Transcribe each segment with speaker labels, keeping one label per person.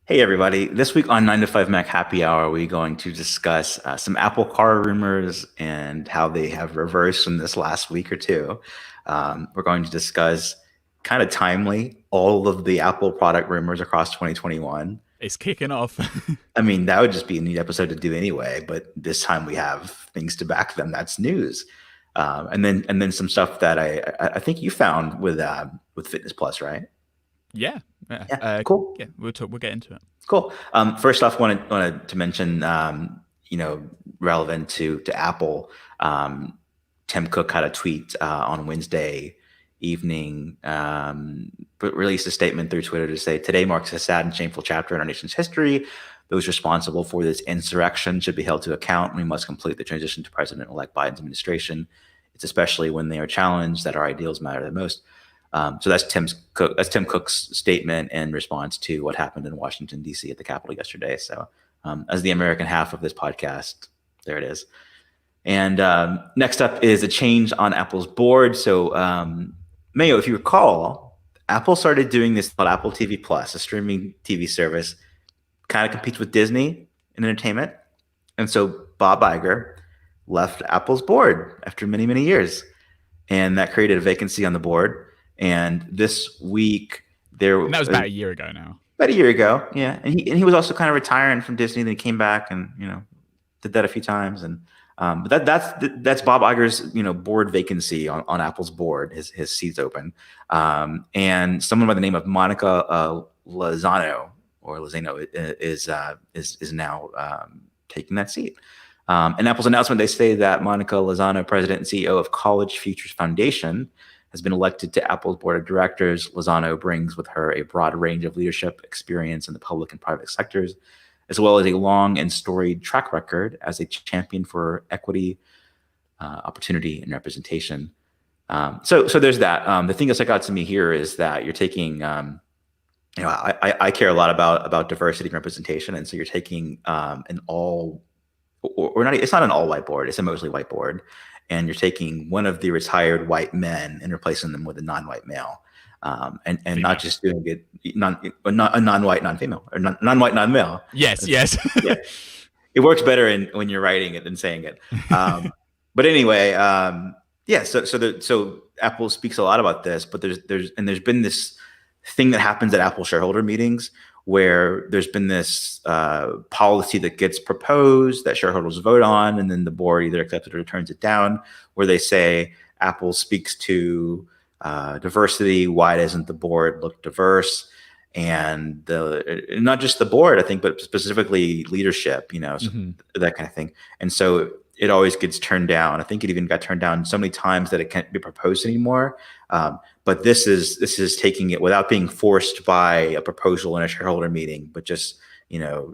Speaker 1: Hey everybody, this week on 9 to 5 Mac Happy Hour, we're going to discuss some Apple Car rumors and how they have reversed in this last week or two. We're going to discuss kind of timely all of the Apple product rumors across 2021.
Speaker 2: It's kicking off.
Speaker 1: I mean, that would just be a neat episode to do anyway, but this time we have things to back them. That's news. And then some stuff that I think you found with Fitness Plus, right?
Speaker 2: Yeah, yeah,
Speaker 1: Yeah, cool.
Speaker 2: yeah. We'll talk. We'll get into it.
Speaker 1: Cool. First off, wanted to mention, relevant to Apple, Tim Cook had a tweet on Wednesday evening, but released a statement through Twitter to say, "Today marks a sad and shameful chapter in our nation's history. Those responsible for this insurrection should be held to account. We must complete the transition to President-elect Biden's administration. It's especially when they are challenged that our ideals matter the most." So that's Tim Cook's statement in response to what happened in Washington, D.C. at the Capitol yesterday. So as the American half of this podcast, there it is. And next up is a change on Apple's board. So Mayo, if you recall, Apple started doing this called Apple TV Plus, a streaming TV service, kind of competes with Disney in entertainment. And so Bob Iger left Apple's board after many, many years. And that created a vacancy on the board. And this week
Speaker 2: And that was about a year ago now.
Speaker 1: about a year ago, yeah, and he was also kind of retiring from Disney. Then he came back and did that a few times. And but that's Bob Iger's board vacancy on Apple's board. His seat's open, and someone by the name of Monica Lozano or Lozano is now taking that seat. In Apple's announcement, they say that Monica Lozano, president and CEO of College Futures Foundation, has been elected to Apple's board of directors. Lozano brings with her a broad range of leadership experience in the public and private sectors, as well as a long and storied track record as a champion for equity, opportunity, and representation. So there's that. The thing that stuck out to me here is that you're taking, I care a lot about diversity and representation, and so you're taking an all, or not. It's not an all white board. It's a mostly white board. And you're taking one of the retired white men and replacing them with a non-white male, and not just doing it not a non-white non-female or non-white non-male.
Speaker 2: Yes, yes.
Speaker 1: Yeah, it works better when you're writing it than saying it. But anyway, yeah. So Apple speaks a lot about this, but there's been this thing that happens at Apple shareholder meetings where there's been this policy that gets proposed that shareholders vote on, and then the board either accepts it or turns it down, where they say Apple speaks to diversity. Why doesn't the board look diverse? And not just the board, I think, but specifically leadership, so that kind of thing. And so it always gets turned down. I think it even got turned down so many times that it can't be proposed anymore. But this is taking it without being forced by a proposal in a shareholder meeting, but just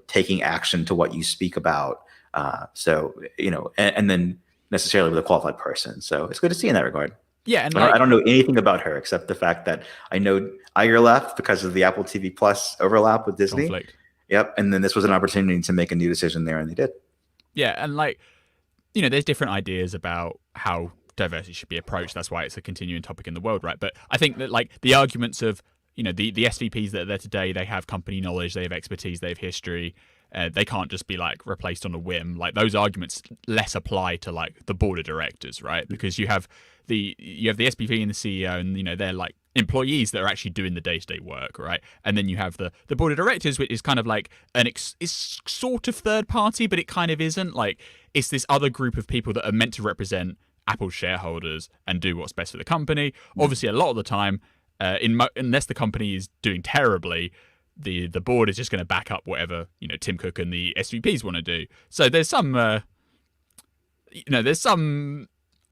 Speaker 1: taking action to what you speak about. And then necessarily with a qualified person. So it's good to see in that regard.
Speaker 2: Yeah, and
Speaker 1: I don't know anything about her except the fact that I know Iger left because of the Apple TV Plus overlap with Disney.
Speaker 2: Conflict.
Speaker 1: Yep, and then this was an opportunity to make a new decision there, and they did.
Speaker 2: Yeah, and there's different ideas about how diversity should be approached. That's why it's a continuing topic in the world, right? But I think that the arguments of the SVPs that are there today, they have company knowledge, they have expertise, they have history. They can't just be replaced on a whim. Those arguments less apply to the board of directors, right? Because you have the SVP and the CEO, and they're employees that are actually doing the day-to-day work, right? And then you have the board of directors, which is kind of it's sort of third party, but it kind of isn't. It's this other group of people that are meant to represent Apple shareholders and do what's best for the company. Obviously, a lot of the time, unless the company is doing terribly, the board is just going to back up whatever Tim Cook and the SVPs want to do. So there's some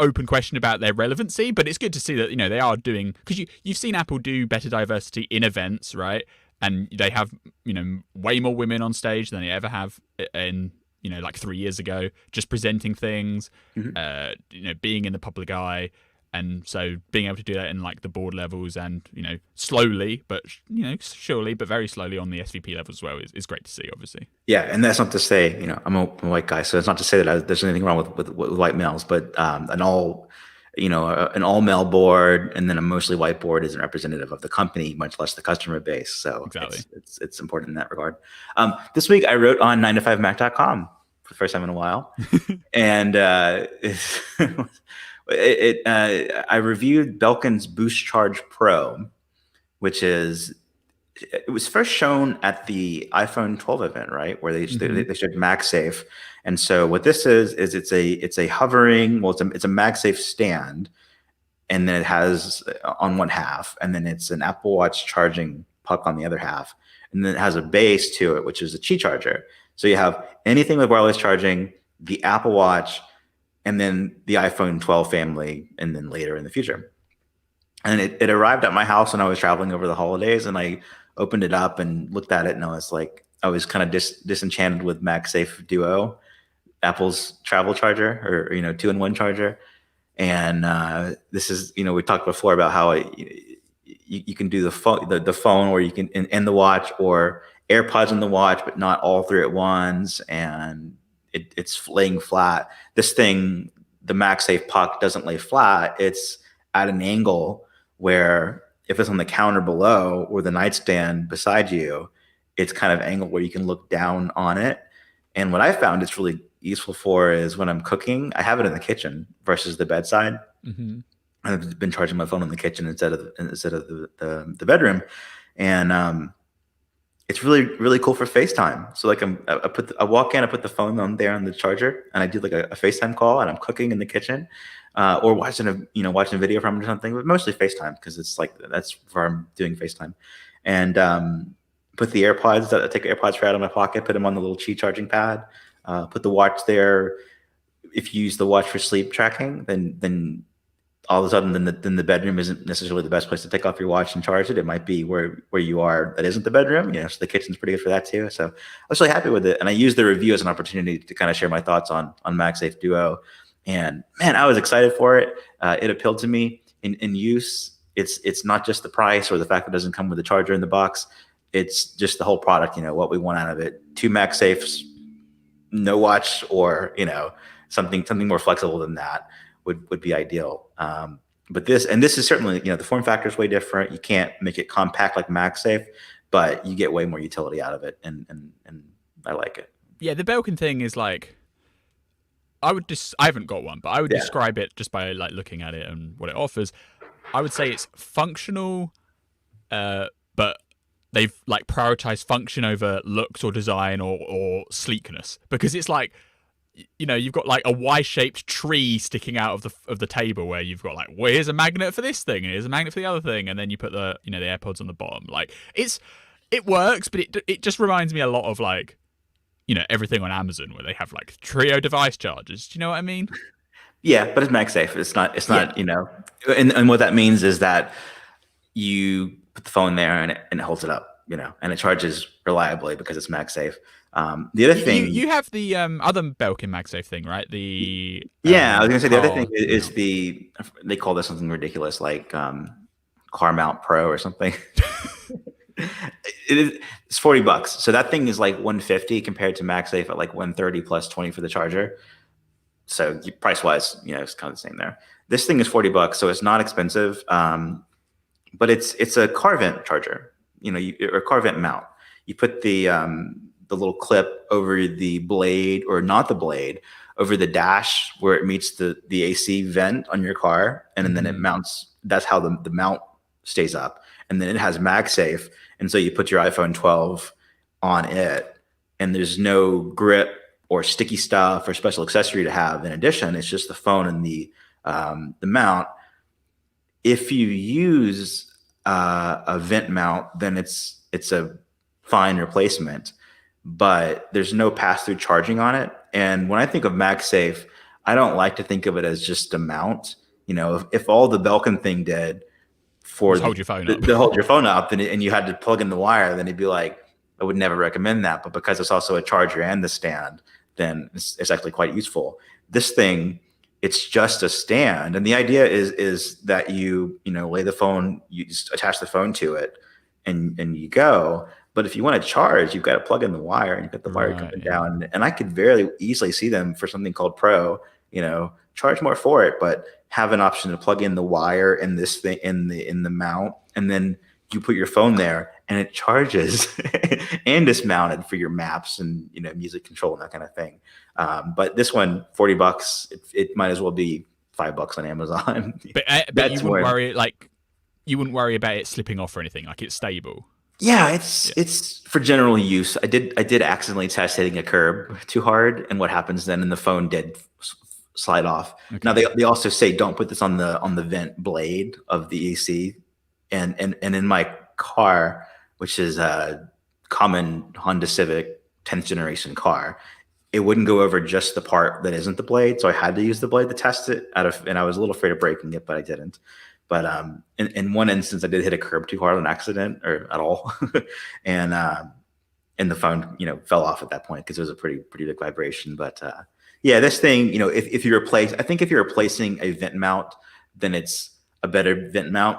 Speaker 2: open question about their relevancy, but it's good to see that they are doing, because you've seen Apple do better diversity in events, right? And they have way more women on stage than they ever have in 3 years ago, just presenting things, being in the public eye. And so being able to do that in the board levels and, slowly, but, surely, but very slowly on the SVP level as well is great to see, obviously.
Speaker 1: Yeah. And that's not to say, I'm a white guy, so it's not to say that there's anything wrong with white males, but an all an all mail board and then a mostly white board isn't representative of the company, much less the customer base. So
Speaker 2: Exactly.
Speaker 1: it's important in that regard. This week I wrote on 9to5mac.com for the first time in a while, and I reviewed Belkin's Boost Charge Pro, which it was first shown at the iPhone 12 event, right, where they showed MagSafe. And so what this is it's a hovering, well, it's a MagSafe stand, and then it has on one half, and then it's an Apple Watch charging puck on the other half, and then it has a base to it, which is a Qi charger. So you have anything with wireless charging, the Apple Watch, and then the iPhone 12 family, and then later in the future. And it arrived at my house when I was traveling over the holidays, and I opened it up and looked at it, and I was kind of disenchanted with MagSafe Duo, Apple's travel charger, or 2-in-1 charger. And this is, we talked before about how you can do the phone, or you can in the watch, or AirPods in the watch, but not all three at once, and it's laying flat. This thing, the MagSafe puck, doesn't lay flat. It's at an angle where if it's on the counter below or the nightstand beside you, it's kind of angled where you can look down on it. And what I found it's really useful for is when I'm cooking, I have it in the kitchen versus the bedside.
Speaker 2: Mm-hmm.
Speaker 1: I've been charging my phone in the kitchen instead of the bedroom, and it's really, really cool for FaceTime. So like I walk in, I put the phone on there on the charger, and I do like a FaceTime call, and I'm cooking in the kitchen, or watching a video from or something, but mostly FaceTime, because it's like that's where I'm doing FaceTime. And put the AirPods, I take AirPods right out of my pocket, put them on the little Qi charging pad, put the watch there. If you use the watch for sleep tracking, then all of a sudden, then the bedroom isn't necessarily the best place to take off your watch and charge it. It might be where you are that isn't the bedroom. So the kitchen's pretty good for that too. So I was really happy with it, and I used the review as an opportunity to kind of share my thoughts on MagSafe Duo. And man, I was excited for it. It appealed to me in use. It's not just the price or the fact that it doesn't come with a charger in the box. It's just the whole product. What we want out of it. 2 MagSafes, no watch, or something more flexible than that would be ideal. But this is certainly, the form factor is way different. You can't make it compact like MagSafe, but you get way more utility out of it, and I like it.
Speaker 2: Yeah, the Belkin thing is like, I haven't got one, but I would describe it just by like looking at it and what it offers. I would say it's functional, but they've like prioritized function over looks or design or sleekness, because it's like, you've got like a Y-shaped tree sticking out of the table, where you've got like, well, here's a magnet for this thing, and here's a magnet for the other thing, and then you put the the AirPods on the bottom. Like it works, but it just reminds me a lot of like, everything on Amazon, where they have like trio device chargers. Do you know what I mean?
Speaker 1: Yeah, but it's MagSafe. It's not. And what that means is that you put the phone there and it holds it up, and it charges reliably because it's MagSafe. The other thing
Speaker 2: you have the other Belkin MagSafe thing, right? I
Speaker 1: was gonna say the other thing is they call this something ridiculous like Car Mount Pro or something. It's $40. So that thing is like $150 compared to MagSafe at like $130 plus $20 for the charger. So price wise, it's kind of the same there. This thing is $40, so it's not expensive. But it's a car vent charger, or car vent mount. You put the little clip over the blade, or not the blade, over the dash where it meets the AC vent on your car, and then it mounts. That's how the mount stays up. And then it has MagSafe, and so you put your iPhone 12 on it, and there's no grip or sticky stuff or special accessory to have. In addition, it's just the phone and the mount. If you use a vent mount, then it's a fine replacement, but there's no pass-through charging on it. And when I think of MagSafe, I don't like to think of it as just a mount. If all the Belkin thing did for
Speaker 2: hold your phone up,
Speaker 1: to hold your phone up, and you had to plug in the wire, then it'd be like, I would never recommend that. But because it's also a charger and the stand, then it's actually quite useful. This thing, it's just a stand, and the idea is that you lay the phone, you just attach the phone to it, and you go. But if you want to charge, you've got to plug in the wire, and you've got the wire coming down. And I could very easily see them for something called Pro, charge more for it, but have an option to plug in the wire in this thing in the mount, and then you put your phone there and it charges and it's mounted for your maps and music control and that kind of thing. But this one, $40, it might as well be $5 on Amazon.
Speaker 2: But you wouldn't worry you wouldn't worry about it slipping off or anything. Like, it's stable.
Speaker 1: Yeah, it's for general use. I did accidentally test hitting a curb too hard, and what happens then? And the phone did slide off. Okay. Now they also say don't put this on the vent blade of the AC, and in my car, which is a common Honda Civic 10th generation car, it wouldn't go over just the part that isn't the blade, so I had to use the blade to test it and I was a little afraid of breaking it, but I didn't. But in one instance, I did hit a curb too hard on accident or at all, and the phone fell off at that point because it was a pretty big vibration. But yeah, this thing, if you replace, I think if you're replacing a vent mount, then it's a better vent mount.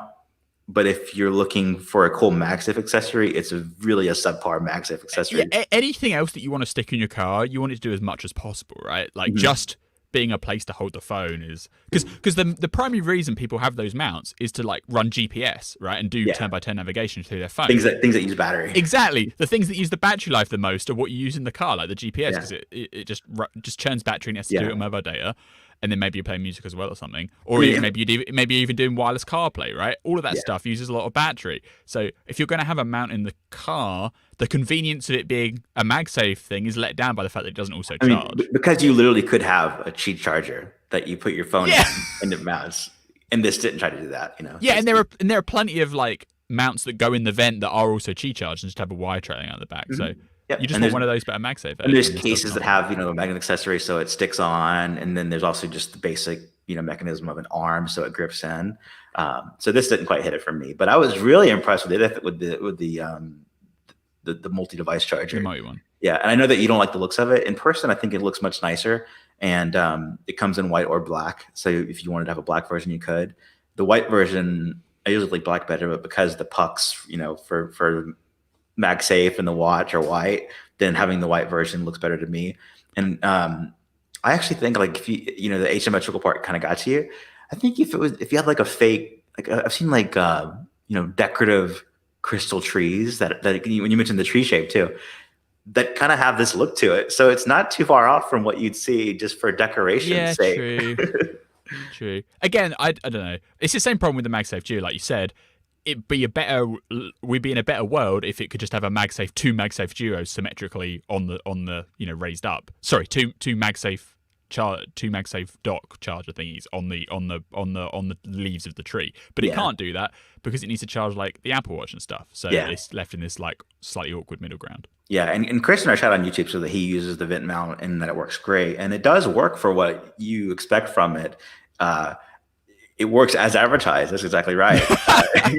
Speaker 1: But if you're looking for a cool MagSafe accessory, it's really a subpar MagSafe accessory.
Speaker 2: Yeah, anything else that you want to stick in your car, you want it to do as much as possible, right? Like just being a place to hold the phone is because the primary reason people have those mounts is to like run GPS, right, and do turn-by-turn navigation through their phone.
Speaker 1: Things that use battery.
Speaker 2: Exactly. The things that use the battery life the most are what you use in the car, like the GPS, because it just churns battery and has to do it on mobile data. And then maybe you're playing music as well or something, or maybe you're even doing wireless CarPlay, right? All of that stuff uses a lot of battery. So if you're going to have a mount in the car, the convenience of it being a MagSafe thing is let down by the fact that it doesn't also charge.
Speaker 1: Because you literally could have a cheap charger that you put your phone in and it mounts, and this didn't try to do that,
Speaker 2: Yeah, and there are plenty of like mounts that go in the vent that are also Qi charged and just have a wire trailing out the back. So. Yep. You just want one of those, but a MagSafe.
Speaker 1: And there's cases that have, a magnet accessory so it sticks on, and then there's also just the basic, mechanism of an arm so it grips in. So this didn't quite hit it for me, but I was really impressed with the multi-device charger.
Speaker 2: The Mayo one.
Speaker 1: Yeah, and I know that you don't like the looks of it. In person, I think it looks much nicer, and it comes in white or black. So if you wanted to have a black version, you could. The white version, I usually like black better, but because the pucks, for MagSafe and the watch are white, then having the white version looks better to me. And I actually think like if the asymmetrical part kind of got to you, I think if you had like a fake, like I've seen like decorative crystal trees that when you mentioned the tree shape too, that kind of have this look to it. So it's not too far off from what you'd see just for decoration's sake.
Speaker 2: True. True. Again, I don't know. It's the same problem with the MagSafe Duo, like you said. We'd be in a better world if it could just have a MagSafe, two MagSafe Duos symmetrically on the raised up. Sorry, two MagSafe dock charger thingies on the leaves of the tree. But it can't do that because it needs to charge like the Apple Watch and stuff. So it's left in this like slightly awkward middle ground.
Speaker 1: Yeah, and Chris and I shot on YouTube so that he uses the vent mount and that it works great, and it does work for what you expect from it. It works as advertised. That's exactly right.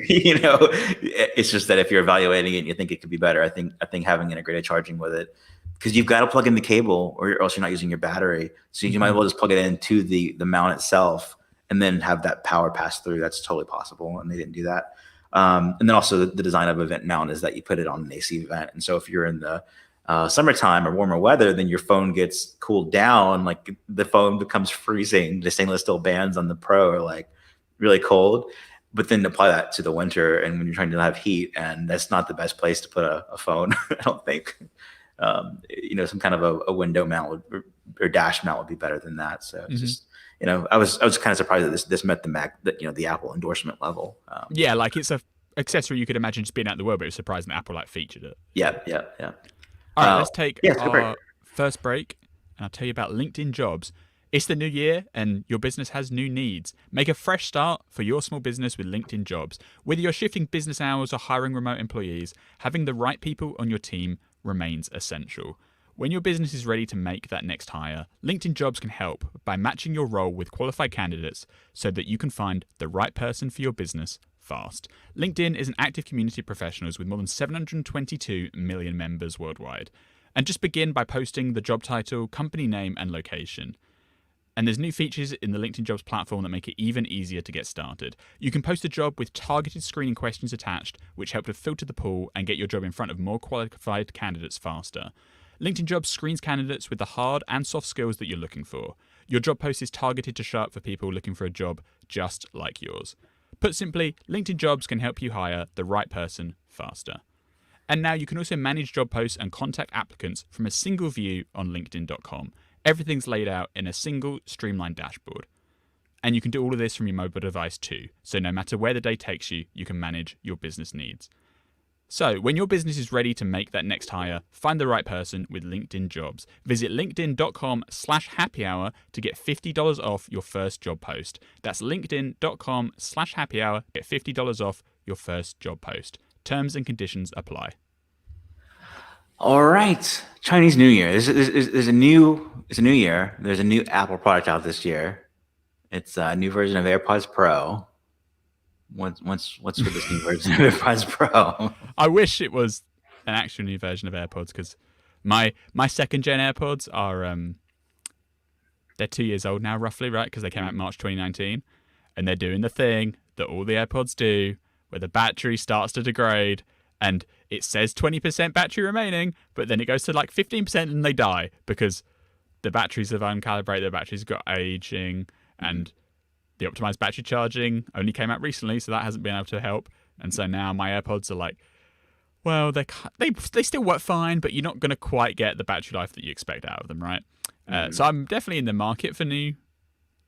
Speaker 1: It's just that if you're evaluating it and you think it could be better, I think having integrated charging with it, because you've got to plug in the cable or else you're not using your battery. So you might as well just plug it into the mount itself and then have that power pass through. That's totally possible, and they didn't do that. And then also the design of a vent mount is that you put it on an AC vent, and so if you're in the summertime or warmer weather, then your phone gets cooled down. Like the phone becomes freezing. The stainless steel bands on the Pro are like really cold, but then apply that to the winter and when you're trying to have heat, and that's not the best place to put a phone. I don't think. Some kind of a window mount or dash mount would be better than that. So it's just, I was kind of surprised that this met the Apple endorsement level.
Speaker 2: Like it's a accessory you could imagine just being out in the world, but it was surprising that Apple featured it.
Speaker 1: Yeah.
Speaker 2: All right, let's take our first break, and I'll tell you about LinkedIn Jobs. It's the new year, and your business has new needs. Make a fresh start for your small business with LinkedIn Jobs. Whether you're shifting business hours or hiring remote employees, having the right people on your team remains essential. When your business is ready to make that next hire, LinkedIn Jobs can help by matching your role with qualified candidates so that you can find the right person for your business fast. LinkedIn is an active community of professionals with more than 722 million members worldwide. And just begin by posting the job title, company name, and location. And there's new features in the LinkedIn Jobs platform that make it even easier to get started. You can post a job with targeted screening questions attached, which help to filter the pool and get your job in front of more qualified candidates faster. LinkedIn Jobs screens candidates with the hard and soft skills that you're looking for. Your job post is targeted to show up for people looking for a job just like yours. Put simply, LinkedIn Jobs can help you hire the right person faster. And now you can also manage job posts and contact applicants from a single view on LinkedIn.com. Everything's laid out in a single streamlined dashboard. And you can do all of this from your mobile device too. So no matter where the day takes you, you can manage your business needs. So when your business is ready to make that next hire, find the right person with LinkedIn Jobs. Visit linkedin.com/happyhour to get $50 off your first job post. That's linkedin.com/happyhour. Get $50 off your first job post. Terms and conditions apply.
Speaker 1: All right, Chinese New Year. It's a new year. There's a new Apple product out this year. It's a new version of AirPods Pro. What's with this new version of AirPods Pro?
Speaker 2: I wish it was an actual new version of AirPods, because my second gen AirPods are they're 2 years old now, roughly, right? Because they came out in March 2019, and they're doing the thing that all the AirPods do, where the battery starts to degrade, and it says 20% battery remaining, but then it goes to like 15% and they die because the batteries have uncalibrated, the batteries got aging, and the optimized battery charging only came out recently, so that hasn't been able to help. And so now my AirPods are like, well, they still work fine, but you're not going to quite get the battery life that you expect out of them, right? So I'm definitely in the market for new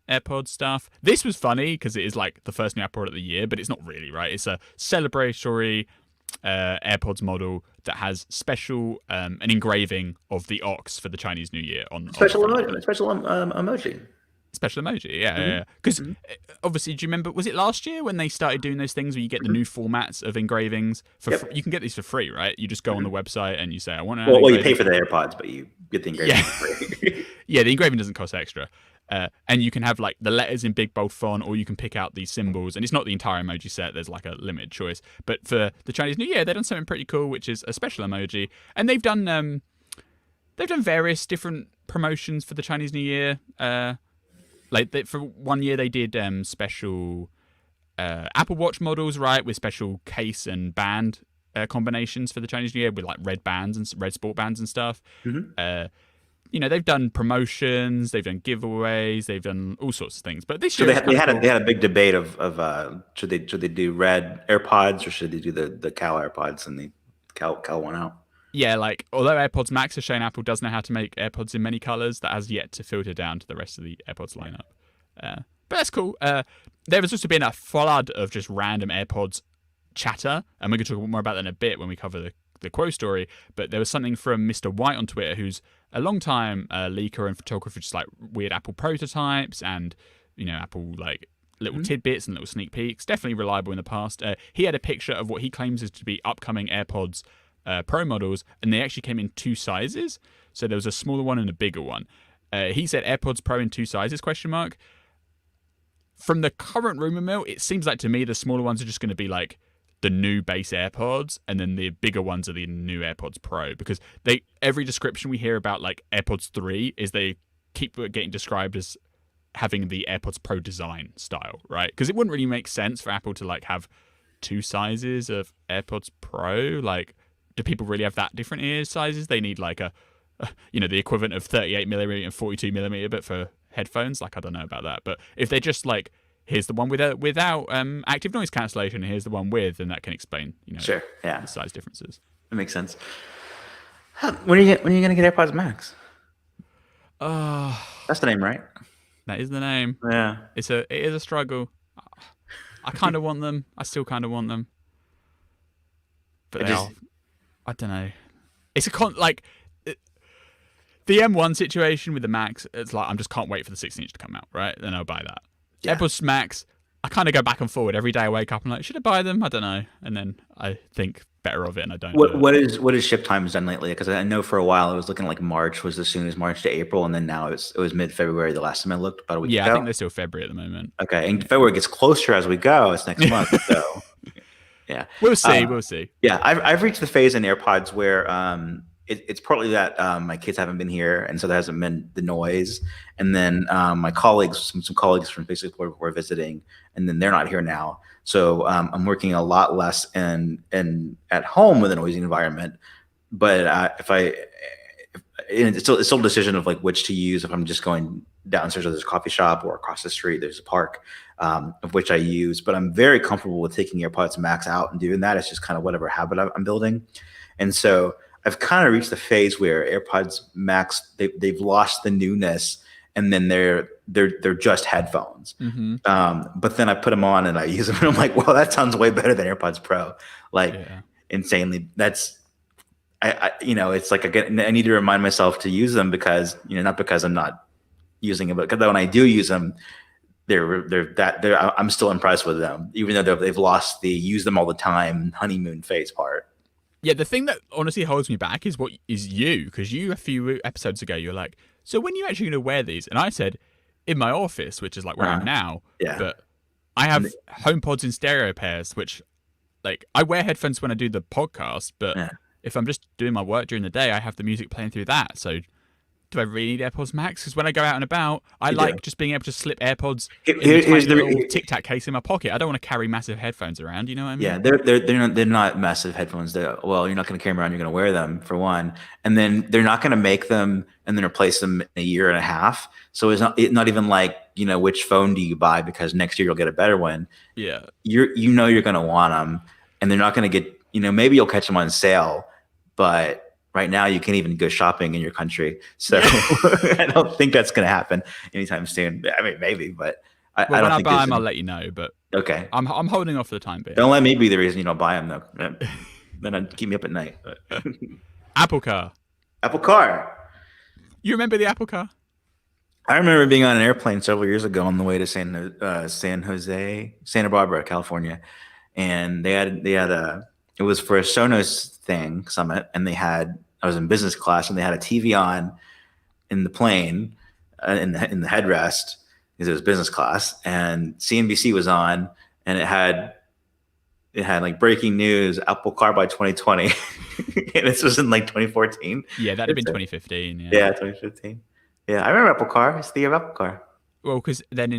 Speaker 2: AirPods stuff. This was funny because it is like the first new Apple product of the year, but it's not really, right? It's a celebratory AirPods model that has special an engraving of the ox for the Chinese New Year on
Speaker 1: Special emoji.
Speaker 2: Special emoji, yeah. Because obviously, do you remember, was it last year when they started doing those things where you get the new formats of engravings? You can get these for free, right? You just go on the website and you say, I want to...
Speaker 1: Well, you pay for the AirPods, but you get the engraving for free.
Speaker 2: Yeah, the engraving doesn't cost extra. And you can have like the letters in big bold font, or you can pick out these symbols. And it's not the entire emoji set. There's like a limited choice. But for the Chinese New Year, they've done something pretty cool, which is a special emoji. And they've done various different promotions for the Chinese New Year. For 1 year, they did special Apple Watch models, right, with special case and band combinations for the Chinese New Year, with like red bands and red sport bands and stuff. They've done promotions, they've done giveaways, they've done all sorts of things. But this year,
Speaker 1: they had a big debate of should they do red AirPods or should they do the Cal AirPods, and the Cal won out.
Speaker 2: Yeah, like, although AirPods Max has shown Apple does know how to make AirPods in many colors, that has yet to filter down to the rest of the AirPods lineup. But that's cool. There has also been a flood of just random AirPods chatter, and we're going to talk more about that in a bit when we cover the Quo story. But there was something from Mr. White on Twitter, who's a long-time leaker and photographer, just like weird Apple prototypes and, Apple like little tidbits and little sneak peeks. Definitely reliable in the past. He had a picture of what he claims is to be upcoming AirPods Pro models, and they actually came in two sizes. So there was a smaller one and a bigger one. He said AirPods Pro in two sizes, ? From the current rumor mill, it seems like to me the smaller ones are just going to be like the new base AirPods, and then the bigger ones are the new AirPods Pro, because every description we hear about like AirPods 3 is they keep getting described as having the AirPods Pro design style, right? Because it wouldn't really make sense for Apple to like have two sizes of AirPods Pro. Like, do people really have that different ear sizes? They need like the equivalent of 38 millimeter and 42 millimeter, but for headphones. Like, I don't know about that. But if they're just like, here's the one without active noise cancellation, and here's the one with, then that can explain,
Speaker 1: sure, yeah,
Speaker 2: the size differences.
Speaker 1: That makes sense. When are you gonna get AirPods Max? That's the name, right?
Speaker 2: That is the name.
Speaker 1: Yeah,
Speaker 2: it is a struggle. I kind of want them. I still kind of want them. But I don't know. It's the M1 situation with the Max. It's like, I just can't wait for the 16-inch to come out, right? Then I'll buy that. Yeah. AirPods Max, I kind of go back and forward every day. I wake up and I'm like, should I buy them? I don't know. And then I think better of it, and I don't.
Speaker 1: What is ship times done lately? Because I know for a while it was looking like March was as soon as March to April, and then now it was mid-February the last time I looked, about a week ago.
Speaker 2: I think they're still February at the moment.
Speaker 1: Okay, and February gets closer as we go. It's next month, so yeah,
Speaker 2: we'll see.
Speaker 1: Yeah, I've reached the phase in AirPods where it's partly that my kids haven't been here, and so there hasn't been the noise. And then my colleagues, some colleagues from basically were visiting, and then they're not here now. So I'm working a lot less and at home with a noisy environment. But it's still a decision of like which to use. If I'm just going downstairs there's a coffee shop, or across the street there's a park, of which I use. But I'm very comfortable with taking AirPods Max out and doing that. It's just kind of whatever habit I'm building. And so I've kind of reached the phase where AirPods Max, they've lost the newness, and then they're just headphones.
Speaker 2: Mm-hmm.
Speaker 1: But then I put them on and I use them, and I'm like, well, that sounds way better than AirPods Pro. Like,
Speaker 2: Yeah.
Speaker 1: insanely. That's it's like I need to remind myself to use them, because not because I'm not using them, but because when I do use them, I'm still impressed with them, even though they've lost the use them all the time honeymoon phase part.
Speaker 2: Yeah, the thing that honestly holds me back is you, because you a few episodes ago you're like, so when are you actually going to wear these? And I said, in my office, which is like where I'm now.
Speaker 1: Yeah.
Speaker 2: But I have HomePods in stereo pairs, which like I wear headphones when I do the podcast, but if I'm just doing my work during the day, I have the music playing through that. So do I really need AirPods Max? Because when I go out and about, I like just being able to slip AirPods in the little Tic Tac case in my pocket. I don't want to carry massive headphones around. You know what I mean?
Speaker 1: Yeah, they're not massive headphones. Well, you're not going to carry them around. You're going to wear them, for one, and then they're not going to make them and then replace them in a year and a half. So it's not even like, which phone do you buy because next year you'll get a better one.
Speaker 2: Yeah,
Speaker 1: you're going to want them, and they're not going to get. Maybe you'll catch them on sale, but right now you can't even go shopping in your country. So I don't think that's going to happen anytime soon. I mean, maybe, but I don't
Speaker 2: when I
Speaker 1: think
Speaker 2: buy them, I'll let you know. But
Speaker 1: okay,
Speaker 2: I'm holding off for the time being.
Speaker 1: Don't let me be the reason you don't buy them, though. Then it'd keep me up at night.
Speaker 2: Apple Car.
Speaker 1: Apple Car.
Speaker 2: You remember the Apple Car?
Speaker 1: I remember being on an airplane several years ago on the way to Santa Barbara, California, and they had it was for a Sonos summit, and I was in business class, and they had a TV on in the plane, in the headrest, because it was business class, and CNBC was on, and it had like breaking news: Apple Car by 2020, and this was in like 2014.
Speaker 2: Yeah, that'd have been 2015.
Speaker 1: Yeah, 2015. Yeah, I remember Apple Car. It's the year of Apple Car.
Speaker 2: Well, because then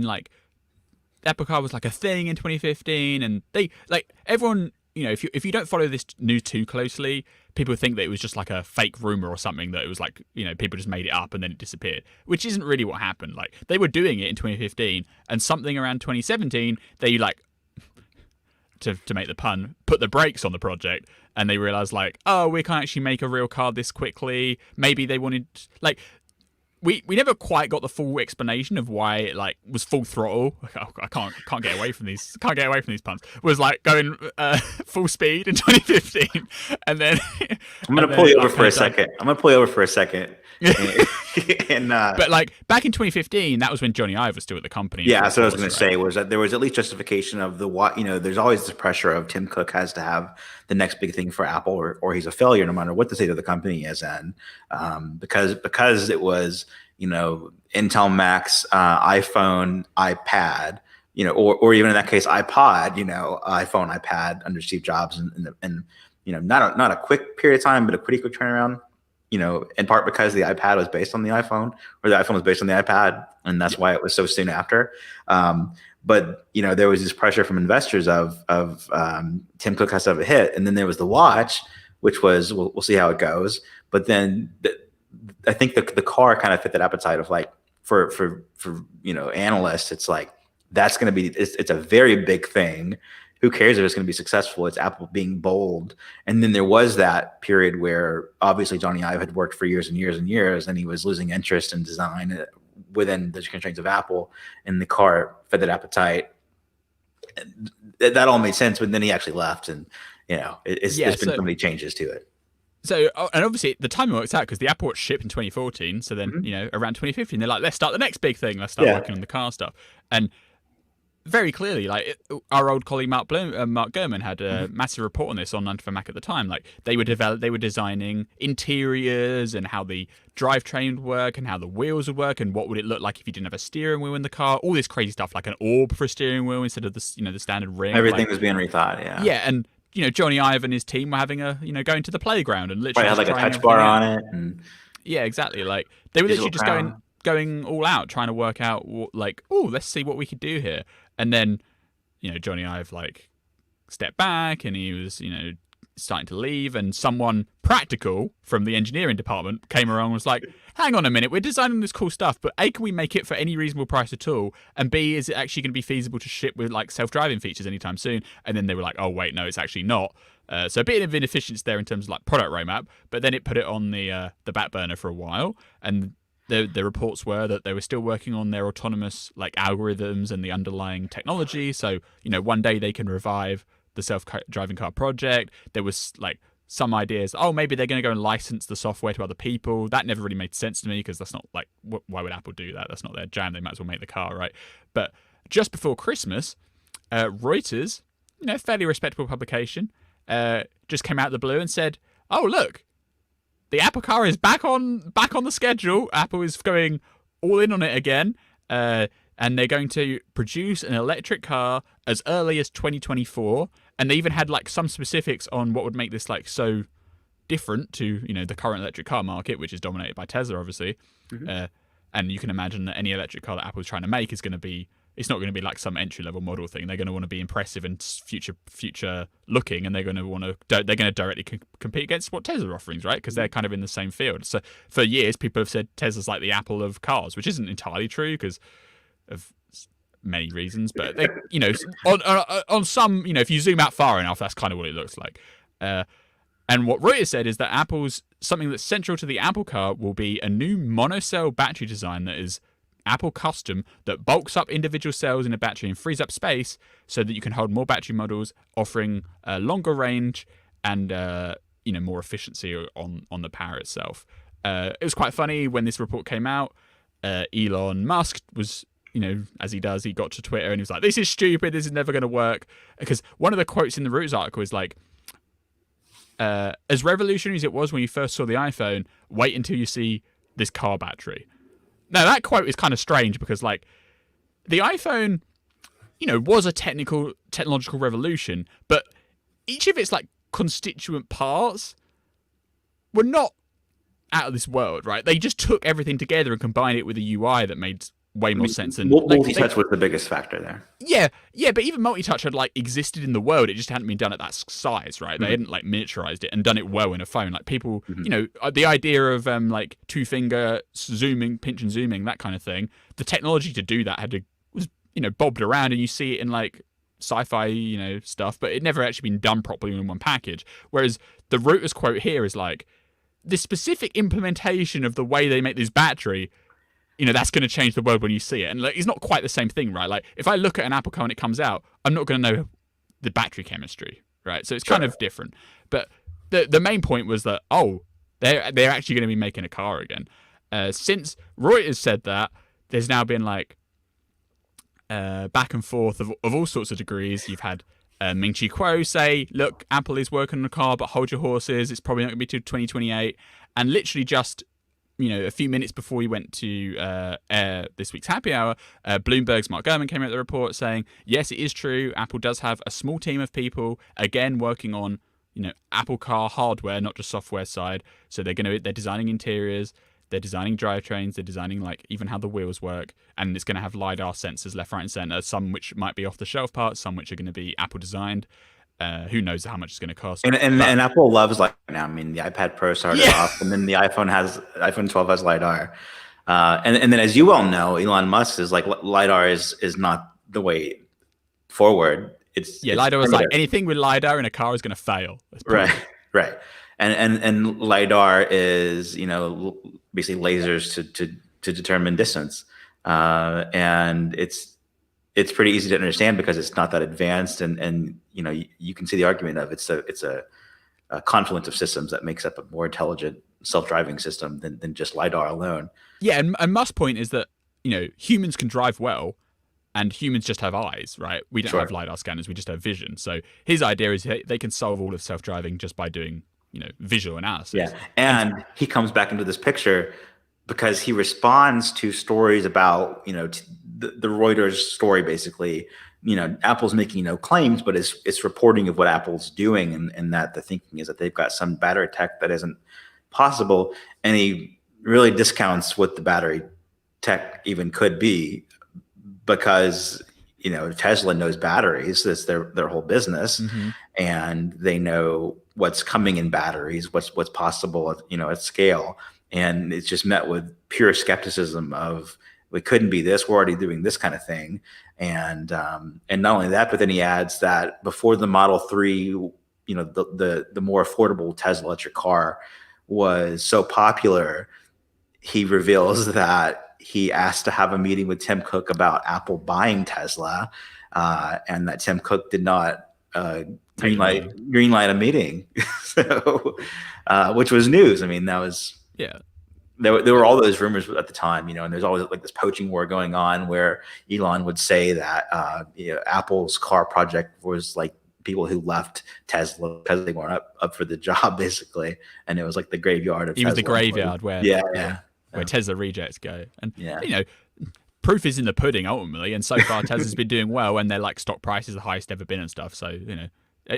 Speaker 2: Apple Car was like a thing in 2015, and they like everyone. If you don't follow this news too closely, people think that it was just like a fake rumor or something, that it was like, people just made it up and then it disappeared, which isn't really what happened. Like, they were doing it in 2015, and something around 2017, they to make the pun, put the brakes on the project, and they realized oh, we can't actually make a real car this quickly. Maybe they wanted we never quite got the full explanation of why it was full throttle. Oh, I can't get away from these. Can't get away from these puns. Was going full speed in 2015, and then
Speaker 1: I'm gonna pull you over for a second.
Speaker 2: But back in 2015, that was when Johnny Ive was still at the company.
Speaker 1: Yeah, that's what I was going to say. Was that there was at least justification of there's always this pressure of Tim Cook has to have the next big thing for Apple, or he's a failure, no matter what the state of the company is in, because it was Intel Max, iPhone, iPad, or even in that case iPod, iPhone, iPad under Steve Jobs, and not a quick period of time, but a pretty quick turnaround. In part because the iPad was based on the iPhone, or the iPhone was based on the iPad, and that's why it was so soon after. But there was this pressure from investors of Tim Cook has to have a hit, and then there was the watch, which was we'll see how it goes. But then I think the car kind of fit that appetite of for analysts, it's that's going to be it's a very big thing. Who cares if it's going to be successful? It's Apple being bold. And then there was that period where obviously Johnny Ive had worked for years and years and years, and he was losing interest in design within the constraints of Apple, and the car fed that appetite. That all made sense, but then he actually left, and there's been so many changes to it.
Speaker 2: So, and obviously the timing works out because the Apple Watch shipped in 2014. So then, around 2015, they're like, let's start the next big thing. Let's start working on the car stuff. And very clearly, our old colleague Mark Gurman had a massive report on this on 9 to 5 Mac at the time. They were designing interiors and how the drivetrain would work and how the wheels would work and what would it look like if you didn't have a steering wheel in the car. All this crazy stuff, like an orb for a steering wheel instead of the standard ring.
Speaker 1: Everything was being rethought. Yeah.
Speaker 2: Yeah, and Johnny Ive and his team were having going to the playground and literally
Speaker 1: had a touch bar on it. And
Speaker 2: yeah, exactly. They were literally just going all out, trying to work out let's see what we could do here. And then, Johnny Ive stepped back, and he was, starting to leave, and someone practical from the engineering department came around and was like, hang on a minute, we're designing this cool stuff, but A, can we make it for any reasonable price at all? And B, is it actually going to be feasible to ship with like self-driving features anytime soon? And then they were like, oh wait, no, it's actually not. So a bit of inefficiency there in terms of like product roadmap, but then it put it on the back burner for a while, and the reports were that they were still working on their autonomous like algorithms and the underlying technology. So one day they can revive the self-driving car project. There was like some ideas, oh, maybe they're going to go and license the software to other people. That never really made sense to me, because that's not like, why would Apple do that? That's not their jam. They might as well make the car, right? But just before Christmas, Reuters, fairly respectable publication, just came out of the blue and said, oh, look, the Apple car is back on the schedule. Apple is going all in on it again. And they're going to produce an electric car as early as 2024. And they even had like some specifics on what would make this like so different to the current electric car market, which is dominated by Tesla, obviously. Mm-hmm. And you can imagine that any electric car that Apple's trying to make is going to be, it's not going to be like some entry level model thing. They're going to want to be impressive and future looking, and they're going to directly compete against what Tesla offerings, right? Because they're kind of in the same field. So for years, people have said Tesla's like the Apple of cars, which isn't entirely true because of many reasons, but they, on some, if you zoom out far enough, that's kind of what it looks like. And what Reuters said is that something that's central to the Apple car will be a new monocell battery design that is Apple custom, that bulks up individual cells in a battery and frees up space so that you can hold more battery models, offering a longer range and more efficiency on the power itself. It was quite funny when this report came out. Elon Musk was, as he does, he got to Twitter and he was like, this is stupid, this is never going to work. Because one of the quotes in the Reuters article is like, as revolutionary as it was when you first saw the iPhone, wait until you see this car battery. Now, that quote is kind of strange because, like, the iPhone, was a technological revolution, but each of its, like, constituent parts were not out of this world, right? They just took everything together and combined it with a UI that made way more sense. And
Speaker 1: multi-touch was the biggest factor there.
Speaker 2: Yeah, but even multi-touch had like existed in the world. It just hadn't been done at that size, right? They hadn't like miniaturized it and done it well in a phone. Like people, the idea of like 2-finger zooming, pinch and zooming, that kind of thing. The technology to do that was bobbed around, and you see it in like sci-fi, stuff, but it never actually been done properly in one package. Whereas the Reuters quote here is like, the specific implementation of the way they make this battery, that's going to change the world when you see it. And like, it's not quite the same thing, right? Like if I look at an Apple car when it comes out, I'm not going to know the battery chemistry, right? So it's kind of different. But the main point was that, they're actually going to be making a car again. Since Reuters said that, there's now been like back and forth of all sorts of degrees. You've had Ming-Chi Kuo say, look, Apple is working on a car, but hold your horses. It's probably not going to be till 2028. And literally just a few minutes before we went to air this week's Happy Hour, Bloomberg's Mark Gurman came out with the report saying, yes, it is true. Apple does have a small team of people, again, working on, Apple car hardware, not just software side. So they're designing interiors, they're designing drivetrains, they're designing like even how the wheels work, and it's going to have LiDAR sensors left, right, and center. Some which might be off-the-shelf parts, some which are going to be Apple designed. Who knows how much it's going to cost?
Speaker 1: And Apple loves LiDAR now. I mean, the iPad Pro started off, and then the iPhone 12 has LiDAR. And then, as you well know, Elon Musk is like, LiDAR is not the way forward. It's
Speaker 2: LiDAR was like, anything with LiDAR in a car is going to fail.
Speaker 1: Right. And LiDAR is, basically lasers to determine distance. And it's pretty easy to understand because it's not that advanced, and you can see the argument of it's a confluence of systems that makes up a more intelligent self-driving system than just LiDAR alone.
Speaker 2: Yeah, and Musk's point is that humans can drive well, and humans just have eyes, right? We don't have LiDAR scanners, we just have vision. So his idea is they can solve all of self-driving just by doing visual analysis.
Speaker 1: Yeah, and he comes back into this picture because he responds to stories about the Reuters story, basically. Apple's making no claims, but it's reporting of what Apple's doing, and that the thinking is that they've got some battery tech that isn't possible, and he really discounts what the battery tech even could be, because Tesla knows batteries. That's their whole business, and they know what's coming in batteries, what's possible, at scale. And it's just met with pure skepticism of, we couldn't be this. We're already doing this kind of thing, and not only that, but then he adds that before the Model 3, the more affordable Tesla electric car was so popular, he reveals that he asked to have a meeting with Tim Cook about Apple buying Tesla, and that Tim Cook did not greenlight a meeting, so which was news. I mean, that was There were all those rumors at the time, and there's always like this poaching war going on where Elon would say that Apple's car project was like people who left Tesla because they weren't up for the job, basically, and it was like the graveyard of Tesla.
Speaker 2: It was the graveyard where Tesla rejects go. And proof is in the pudding ultimately, and so far Tesla's been doing well, and their like stock price is the highest ever been and stuff. So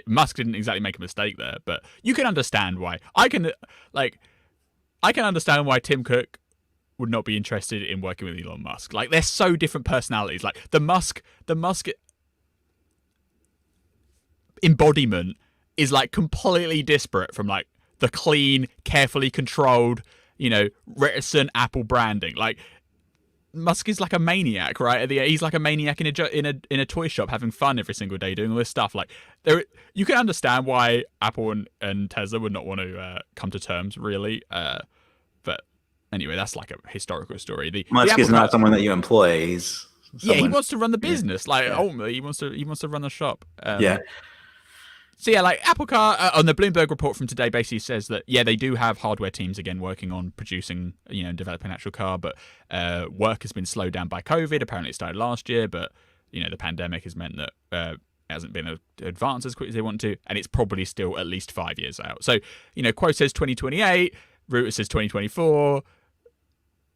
Speaker 2: Musk didn't exactly make a mistake there, but you can understand why. I can understand why Tim Cook would not be interested in working with Elon Musk. Like, they're so different personalities. Like the Musk embodiment is like completely disparate from like the clean, carefully controlled, reticent Apple branding. Like, Musk is like a maniac, right? He's like a maniac in a toy shop, having fun every single day, doing all this stuff. Like, you can understand why Apple and Tesla would not want to come to terms, really. But anyway, that's like a historical story.
Speaker 1: Musk is not someone that you employ.
Speaker 2: He wants to run the business. Ultimately, he wants to run the shop. So like Apple Car on the Bloomberg report from today basically says that they do have hardware teams again working on producing developing an actual car, but work has been slowed down by COVID. Apparently it started last year, but the pandemic has meant that it hasn't been advanced as quick as they want to, and it's probably still at least 5 years out. So Quo says 2028, Reuters says 2024.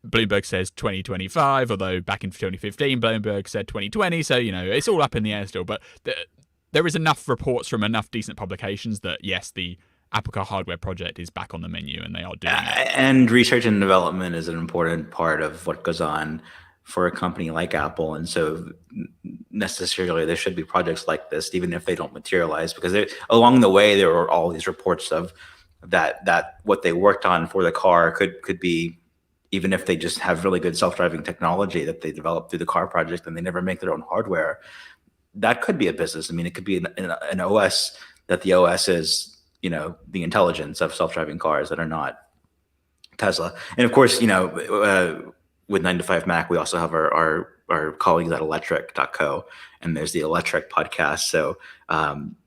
Speaker 2: Bloomberg says 2025, although back in 2015 Bloomberg said 2020, so it's all up in the air still, but there is enough reports from enough decent publications that yes, the Apple Car hardware project is back on the menu and they are doing it.
Speaker 1: And research and development is an important part of what goes on for a company like Apple, and so necessarily there should be projects like this, even if they don't materialize, because along the way there were all these reports of that what they worked on for the car could be, even if they just have really good self-driving technology that they developed through the car project and they never make their own hardware, that could be a business. I mean, it could be an OS that the OS is, the intelligence of self-driving cars that are not Tesla. And of course, with 9 to 5 Mac, we also have our colleagues at electric.co, and there's the Electric podcast. So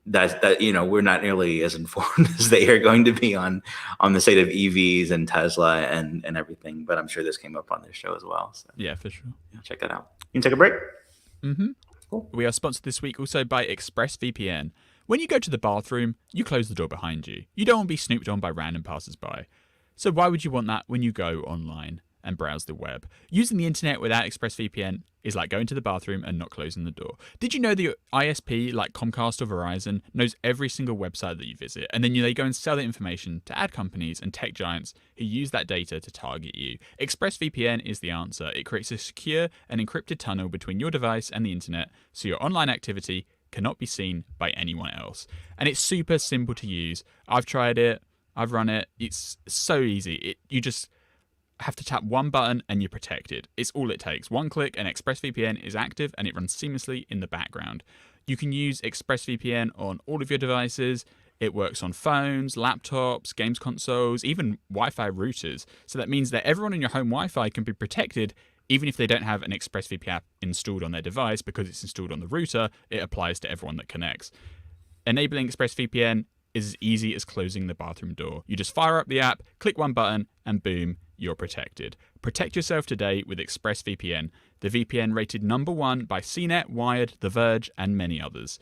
Speaker 1: that we're not nearly as informed as they are going to be on the state of EVs and Tesla and everything. But I'm sure this came up on their show as well. So
Speaker 2: yeah, for sure.
Speaker 1: Check that out. You can take a break.
Speaker 2: Mm-hmm. Cool. We are sponsored this week also by ExpressVPN. When you go to the bathroom, you close the door behind you. You don't want to be snooped on by random passers-by. So why would you want that when you go online and browse the web? Using the internet without ExpressVPN is like going to the bathroom and not closing the door. Did you know the ISP, like Comcast or Verizon, knows every single website that you visit, and then they go and sell that information to ad companies and tech giants who use that data to target you? ExpressVPN is the answer. It creates a secure and encrypted tunnel between your device and the internet, so your online activity cannot be seen by anyone else. And it's super simple to use. I've tried it. I've run it. It's so easy. You just have to tap one button and you're protected. It's all it takes. One click and ExpressVPN is active and it runs seamlessly in the background. You can use ExpressVPN on all of your devices. It works on phones, laptops, games consoles, even Wi-Fi routers. So that means that everyone in your home Wi-Fi can be protected even if they don't have an ExpressVPN app installed on their device. Because it's installed on the router, it applies to everyone that connects. Enabling ExpressVPN is as easy as closing the bathroom door. You just fire up the app, click one button, and boom, you're protected. Protect yourself today with ExpressVPN, the VPN rated #1 by CNET, Wired, The Verge, and many others.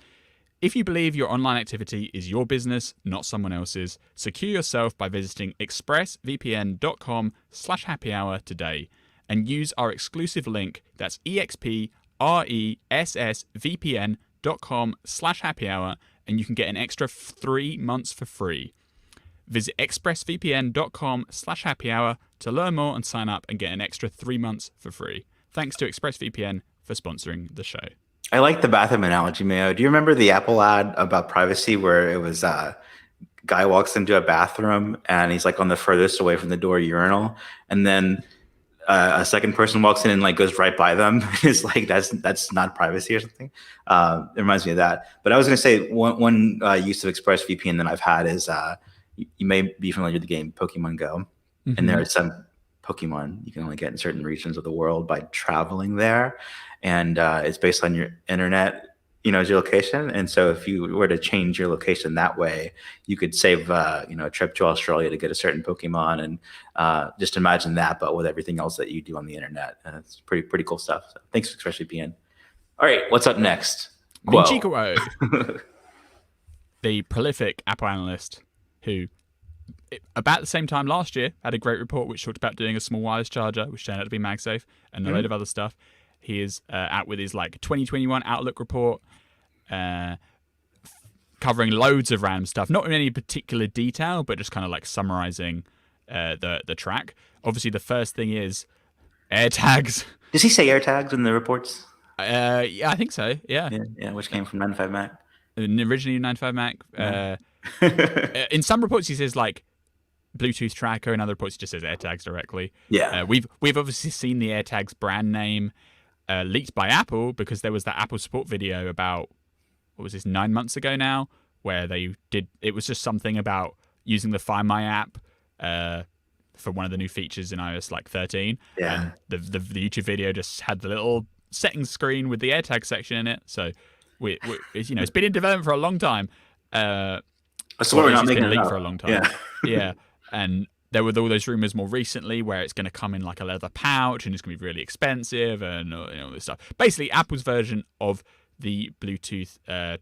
Speaker 2: If you believe your online activity is your business, not someone else's, secure yourself by visiting expressvpn.com/happyhour today and use our exclusive link. That's expressvpn.com/happyhour, and you can get an extra 3 months for free. Visit expressvpn.com/happyhour to learn more and sign up and get an extra 3 months for free. Thanks to ExpressVPN for sponsoring the show.
Speaker 1: I like the bathroom analogy, Mayo. Do you remember the Apple ad about privacy where it was guy walks into a bathroom and he's like on the furthest away from the door urinal, and then a second person walks in and like goes right by them. It's like that's not privacy or something. It reminds me of that. But I was going to say one use of ExpressVPN that I've had is you may be familiar with the game Pokemon Go, and there
Speaker 2: Mm-hmm.
Speaker 1: are some Pokemon you can only get in certain regions of the world by traveling there, and it's based on your internet, as your location. And so if you were to change your location that way, you could save a trip to Australia to get a certain Pokemon, and just imagine that, but with everything else that you do on the internet. It's pretty cool stuff. So thanks for ExpressVPN. All right, what's up next?
Speaker 2: Minchi
Speaker 1: Quo.
Speaker 2: Kuo, the prolific Apple analyst who, about the same time last year, had a great report which talked about doing a small wireless charger, which turned out to be MagSafe, and a load of other stuff. He is out with his 2021 Outlook report, covering loads of random stuff, not in any particular detail, but just kind of like summarizing the track. Obviously, the first thing is AirTags.
Speaker 1: Does he say AirTags in the reports?
Speaker 2: Yeah, I think so. Yeah,
Speaker 1: Yeah, which came from 95 Mac.
Speaker 2: originally 95 Mac.
Speaker 1: Yeah.
Speaker 2: In some reports, he says like Bluetooth tracker. In other reports, he just says AirTags directly.
Speaker 1: Yeah.
Speaker 2: We've obviously seen the AirTags brand name leaked by Apple because there was that Apple support video about, what was this, 9 months ago now, where it was just something about using the Find My app for one of the new features in iOS 13.
Speaker 1: Yeah.
Speaker 2: And the YouTube video just had the little settings screen with the AirTag section in it. So it's been in development for a long time.
Speaker 1: So we're not making it
Speaker 2: leaked
Speaker 1: up.
Speaker 2: for a long time.
Speaker 1: Yeah.
Speaker 2: Yeah. And there were all those rumors more recently where it's going to come in like a leather pouch and it's going to be really expensive and all this stuff. Basically, Apple's version of the Bluetooth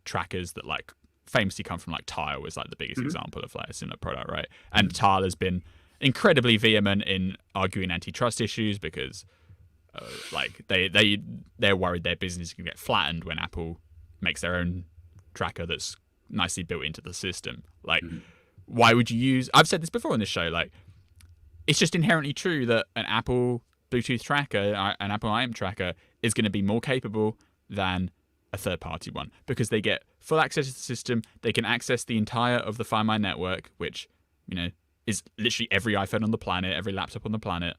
Speaker 2: trackers that like famously come from like Tile was like the biggest example of like a similar product, right? And Tile has been incredibly vehement in arguing antitrust issues because they're worried their business can get flattened when Apple makes their own tracker that's nicely built into the system. Like, why would you use? I've said this before on this show. Like, it's just inherently true that an Apple Bluetooth tracker, an Apple IM tracker, is going to be more capable than a third-party one because they get full access to the system. They can access the entire of the Find My network, which is literally every iPhone on the planet, every laptop on the planet.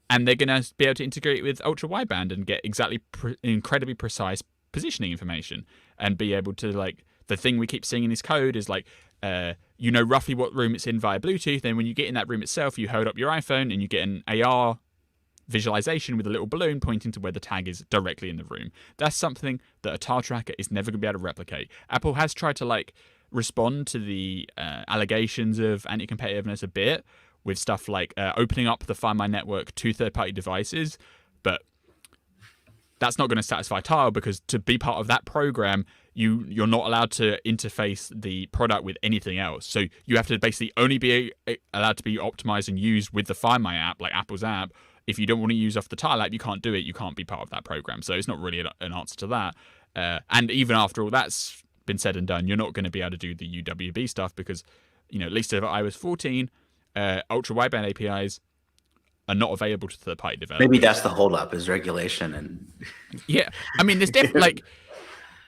Speaker 2: And they're going to be able to integrate with ultra wideband and get exactly incredibly precise positioning information and be able to, like, the thing we keep seeing in this code is like, roughly what room it's in via Bluetooth. And when you get in that room itself, you hold up your iPhone and you get an AR visualization with a little balloon pointing to where the tag is directly in the room. That's something that a tile tracker is never going to be able to replicate. Apple has tried to respond to the allegations of anti-competitiveness a bit with stuff like opening up the Find My network to third-party devices, but that's not going to satisfy Tile because to be part of that program, you're not allowed to interface the product with anything else. So you have to basically only be allowed to be optimized and used with the Find My app, like Apple's app. If you don't want to use off the Tile app, you can't do it. You can't be part of that program. So it's not really an answer to that. And even after all that's been said and done, you're not going to be able to do the UWB stuff because, at least over iOS 14, ultra wideband APIs are not available to third-party developers.
Speaker 1: Maybe that's the holdup is regulation and.
Speaker 2: Yeah, I mean, there's definitely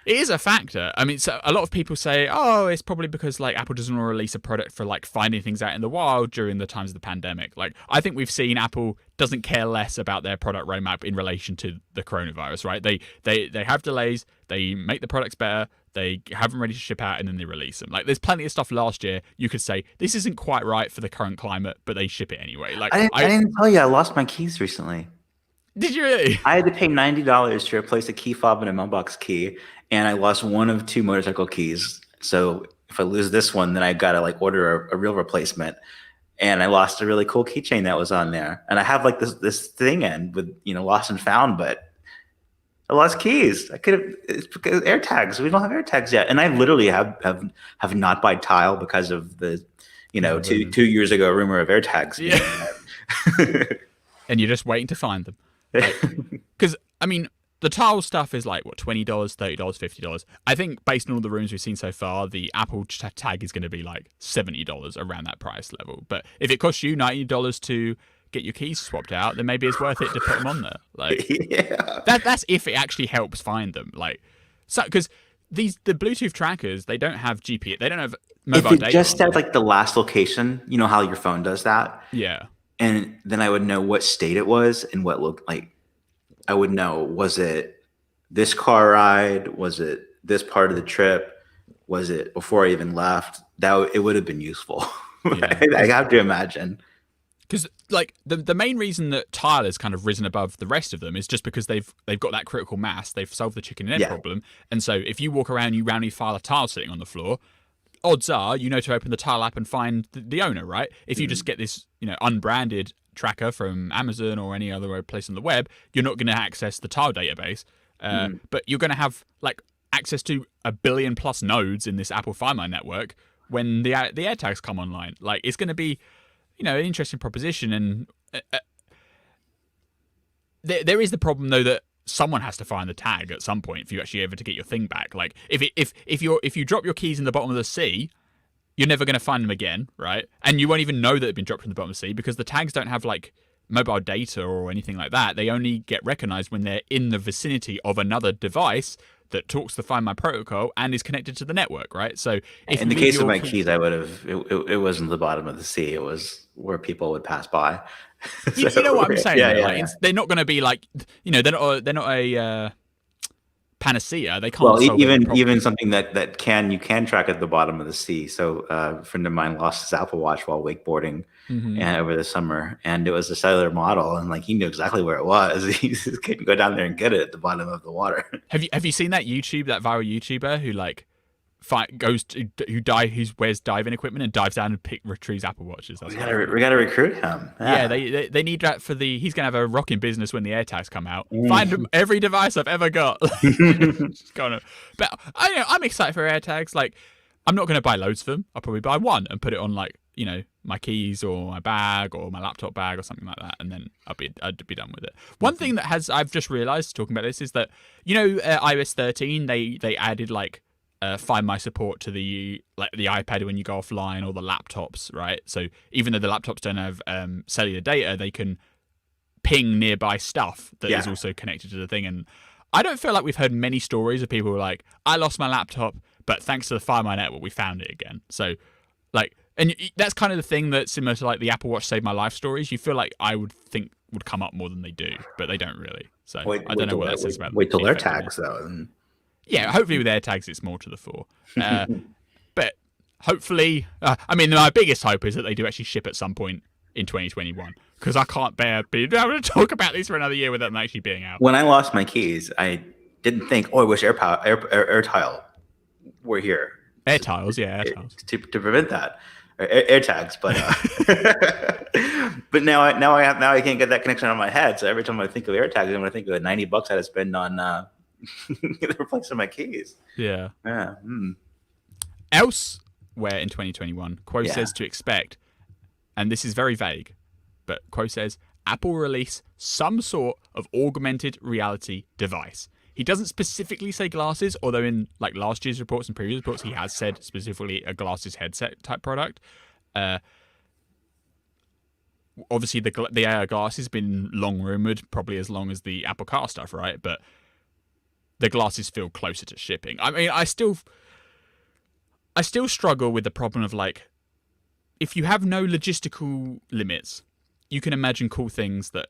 Speaker 2: it is a factor. I mean, so a lot of people say, oh, it's probably because Apple doesn't want to release a product for finding things out in the wild during the times of the pandemic. I think we've seen Apple doesn't care less about their product roadmap in relation to the coronavirus, right? They have delays, they make the products better, they have them ready to ship out, and then they release them. There's plenty of stuff last year you could say this isn't quite right for the current climate, but they ship it anyway.
Speaker 1: I didn't tell you I lost my keys recently.
Speaker 2: Did you really?
Speaker 1: I had to pay $90 to replace a key fob and a mailbox key, and I lost one of two motorcycle keys. So if I lose this one, then I gotta order a real replacement. And I lost a really cool keychain that was on there. And I have this thing in with lost and found, but I lost keys. It's because AirTags. We don't have AirTags yet, and I literally have not bought Tile because of the 2 years ago rumor of AirTags.
Speaker 2: Yeah. And you're just waiting to find them. Because I mean, the Tile stuff is $20, $30, $50. I think based on all the rumors we've seen so far, the Apple tag is going to be $70 around that price level. But if it costs you $90 to get your keys swapped out, then maybe it's worth it to put them on there. Like,
Speaker 1: Yeah.
Speaker 2: that's if it actually helps find them. Like, so because the Bluetooth trackers, they don't have GPS, they don't have mobile
Speaker 1: If it
Speaker 2: data.
Speaker 1: just
Speaker 2: on
Speaker 1: said
Speaker 2: them.
Speaker 1: like the last location, you know how your phone does that,
Speaker 2: Yeah.
Speaker 1: and then I would know what state it was and what looked like. I would know, was it this car ride? Was it this part of the trip? Was it before I even left? It would have been useful.
Speaker 2: Yeah.
Speaker 1: I have to imagine.
Speaker 2: Because like the main reason that Tile has kind of risen above the rest of them is just because they've got that critical mass. They've solved the chicken and egg
Speaker 1: Yeah.
Speaker 2: problem. And so if you walk around, you randomly file a tile sitting on the floor, odds are you know to open the Tile app and find the owner, right? If you just get this, unbranded tracker from Amazon or any other place on the web, you're not going to access the Tile database. But you're going to have like access to 1 billion plus nodes in this Apple Find My network when the AirTags come online. Like, it's going to be, an interesting proposition. And there is the problem though that someone has to find the tag at some point for you actually ever to get your thing back. Like, if you drop your keys in the bottom of the sea, you're never going to find them again, right? And you won't even know that they've been dropped in the bottom of the sea because the tags don't have like mobile data or anything like that. They only get recognized when they're in the vicinity of another device that talks the Find My protocol and is connected to the network, right? So if
Speaker 1: In the case of my keys, I would have. It wasn't the bottom of the sea. It was where people would pass by.
Speaker 2: you know what I'm saying?
Speaker 1: Yeah,
Speaker 2: though?
Speaker 1: yeah,
Speaker 2: Like,
Speaker 1: yeah.
Speaker 2: they're not going to be like, they're not a panacea. They can't.
Speaker 1: Well,
Speaker 2: solve every problem.
Speaker 1: even something that you can track at the bottom of the sea. So a friend of mine lost his Apple Watch while wakeboarding and over the summer, and it was a cellular model, and like he knew exactly where it was. He just couldn't go down there and get it at the bottom of the water.
Speaker 2: Have you seen that viral YouTuber who like who wears diving equipment and dives down and retrieves Apple Watches? That's
Speaker 1: We gotta recruit him.
Speaker 2: Yeah, they need that for he's gonna have a rocking business when the AirTags come out. Find every device I've ever got. Just gonna, but I'm excited for AirTags. Like, I'm not gonna buy loads of them. I'll probably buy one and put it on like my keys or my bag or my laptop bag or something like that, and then I'd be done with it. One thing that I've just realized talking about this is that iOS 13 they added like Find My support to the iPad when you go offline or the laptops, right? So even though the laptops don't have cellular data, they can ping nearby stuff that is also connected to the thing. And I don't feel like we've heard many stories of people who are like, I lost my laptop, but thanks to the Find My network, we found it again. So like, and that's kind of the thing that's similar to like the Apple Watch saved my life stories. You feel like I would think would come up more than they do, but they don't really. So I don't know what that says about.
Speaker 1: Wait till their tags though.
Speaker 2: Yeah, hopefully with AirTags it's more to the fore. But hopefully, my biggest hope is that they do actually ship at some point in 2021, because I can't bear being able to talk about these for another year without them actually being out.
Speaker 1: When I lost my keys, I didn't think, I wish AirTile were here.
Speaker 2: AirTiles, yeah, AirTiles.
Speaker 1: To prevent that. AirTags, but but now I can't get that connection on my head. So every time I think of AirTags, I'm going to think of the $90 I had to spend on replacing my keys.
Speaker 2: Yeah.
Speaker 1: Yeah.
Speaker 2: Elsewhere in 2021, Quo says to expect, and this is very vague, but Quo says Apple will release some sort of augmented reality device. He doesn't specifically say glasses, although in like last year's reports and previous reports, he has said specifically a glasses headset type product. Obviously, the AR glass has been long rumored, probably as long as the Apple Car stuff, right? But the glasses feel closer to shipping. I mean, I still struggle with the problem of like, if you have no logistical limits, you can imagine cool things that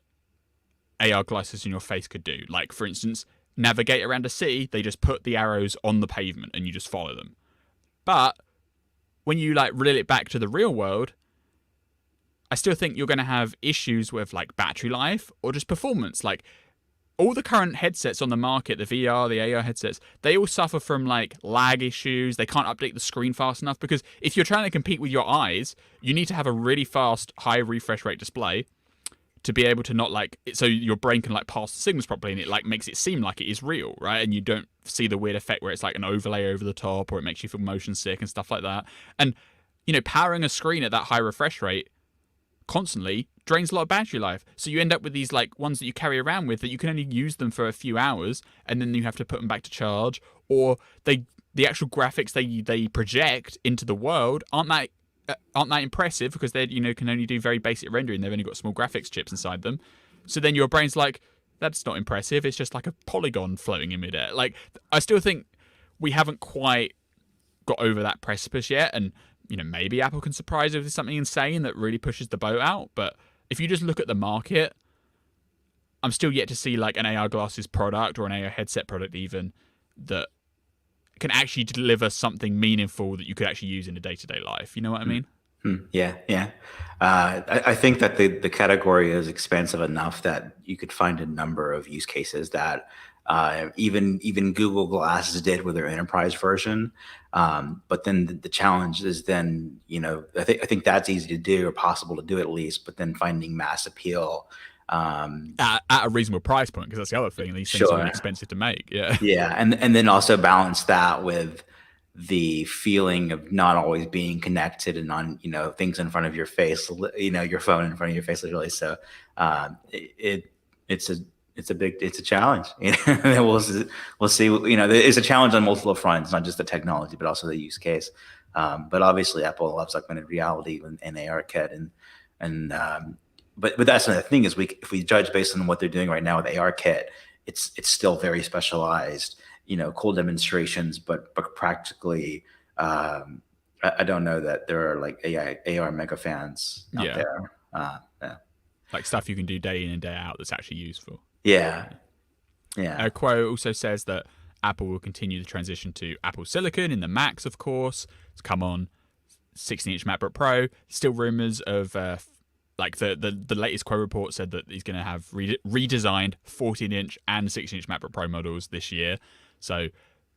Speaker 2: AR glasses in your face could do. Like, for instance, navigate around a city, they just put the arrows on the pavement and you just follow them. But when you like reel it back to the real world, I still think you're going to have issues with like battery life or just performance. Like, all the current headsets on the market, the VR, the AR headsets, they all suffer from like lag issues. They can't update the screen fast enough, because if you're trying to compete with your eyes, you need to have a really fast, high refresh rate display to be able to not like, so your brain can like pass the signals properly, and it like makes it seem like it is real, right? And you don't see the weird effect where it's like an overlay over the top, or it makes you feel motion sick and stuff like that. And powering a screen at that high refresh rate constantly drains a lot of battery life. So you end up with these like ones that you carry around with that you can only use them for a few hours, and then you have to put them back to charge, or the actual graphics they project into the world aren't that aren't that impressive because they can only do very basic rendering. They've only got small graphics chips inside them. So then your brain's like, that's not impressive. It's just like a polygon floating in midair. Like, I still think we haven't quite got over that precipice yet, and maybe Apple can surprise us with something insane that really pushes the boat out. But if you just look at the market, I'm still yet to see like an AR glasses product or an AR headset product even that can actually deliver something meaningful that you could actually use in a day-to-day life. You know what I mean?
Speaker 1: Yeah, yeah. I think that the category is expansive enough that you could find a number of use cases that even Google Glass did with their enterprise version. But then the challenge is then, I think that's easy to do or possible to do at least, but then finding mass appeal.
Speaker 2: At a reasonable price point, because that's the other thing. These things are expensive to make. Yeah.
Speaker 1: Yeah. And then also balance that with the feeling of not always being connected and on, things in front of your face, your phone in front of your face, literally. So it's a challenge. We'll see. It's a challenge on multiple fronts, not just the technology, but also the use case. But obviously, Apple loves augmented reality and ARKit, but that's another thing is if we judge based on what they're doing right now with ARKit, it's still very specialized. Cool demonstrations, but practically, I don't know that there are like AR mega fans out there. Yeah.
Speaker 2: Like stuff you can do day in and day out that's actually useful.
Speaker 1: Yeah.
Speaker 2: Quo also says that Apple will continue the transition to Apple Silicon in the Macs, of course. It's come on 16-inch MacBook Pro. Still rumors of like the latest Quo report said that he's going to have redesigned 14-inch and 16-inch MacBook Pro models this year. So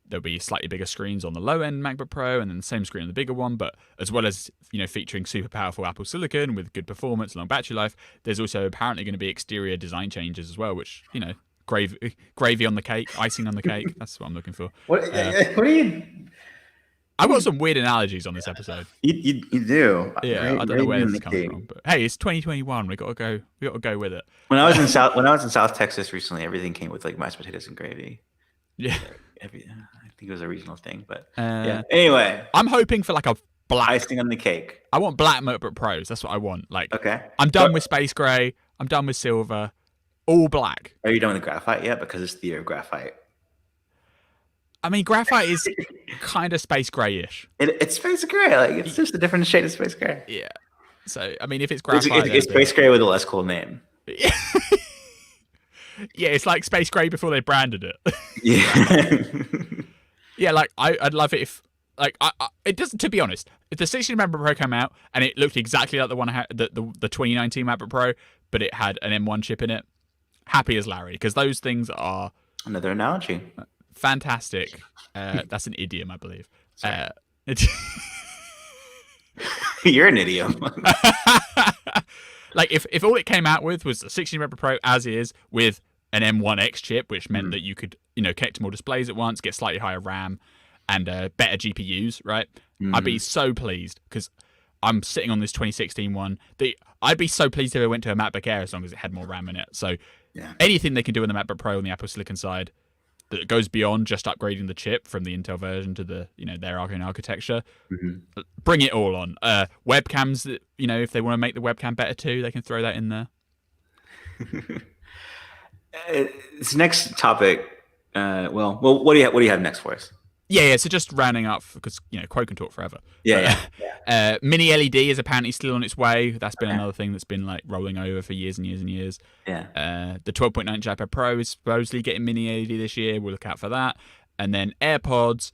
Speaker 2: there'll be slightly bigger screens on the low-end MacBook Pro and then the same screen on the bigger one. But as well as featuring super powerful Apple Silicon with good performance, long battery life, there's also apparently going to be exterior design changes as well, which gravy on the cake, icing on the cake. That's what I'm looking for.
Speaker 1: What are you?
Speaker 2: I've got some weird analogies on this episode.
Speaker 1: You do.
Speaker 2: Yeah, I don't know where this is coming from, but hey, it's 2021. We got to go with it.
Speaker 1: When I was in South Texas recently, everything came with like mashed potatoes and gravy.
Speaker 2: Yeah,
Speaker 1: I think it was a regional thing, but yeah. Anyway,
Speaker 2: I'm hoping for like a black
Speaker 1: icing on the cake.
Speaker 2: I want black MacBook Pros. That's what I want. Like,
Speaker 1: okay,
Speaker 2: I'm done with space gray. I'm done with silver. All black.
Speaker 1: Are you done with the graphite yet? Because it's the year of graphite.
Speaker 2: I mean, graphite is kind of space grayish.
Speaker 1: It's space gray. Like it's just a different shade of space gray.
Speaker 2: Yeah. So I mean, if it's graphite,
Speaker 1: it's space gray with a less cool name.
Speaker 2: Yeah. Yeah, it's like space gray before they branded it.
Speaker 1: Yeah.
Speaker 2: Yeah, like I'd love it if like it doesn't. To be honest, if the 16 MacBook Pro came out and it looked exactly like the one I had, the 2019 MacBook Pro, but it had an M1 chip in it, happy as Larry, because those things are
Speaker 1: another analogy.
Speaker 2: Fantastic. That's an idiom, I believe.
Speaker 1: You're an idiom.
Speaker 2: Like if all it came out with was a 16 MacBook Pro as is with an M1X chip, which meant that you could connect to more displays at once, get slightly higher RAM, and better GPUs, right? I'd be so pleased because I'm sitting on this 2016 one. I'd be so pleased if I went to a MacBook Air as long as it had more RAM in it. So anything they can do in the MacBook Pro on the Apple Silicon side that goes beyond just upgrading the chip from the Intel version to the their architecture, bring it all on. Webcams, if they want to make the webcam better too, they can throw that in there.
Speaker 1: This next topic. Well, what do you have next for us?
Speaker 2: Yeah. So just rounding up because Quo can talk forever.
Speaker 1: Yeah.
Speaker 2: Mini LED is apparently still on its way. That's been another thing that's been like rolling over for years and years and years.
Speaker 1: Yeah.
Speaker 2: The 12.9-inch iPad Pro is supposedly getting Mini LED this year. We'll look out for that. And then AirPods.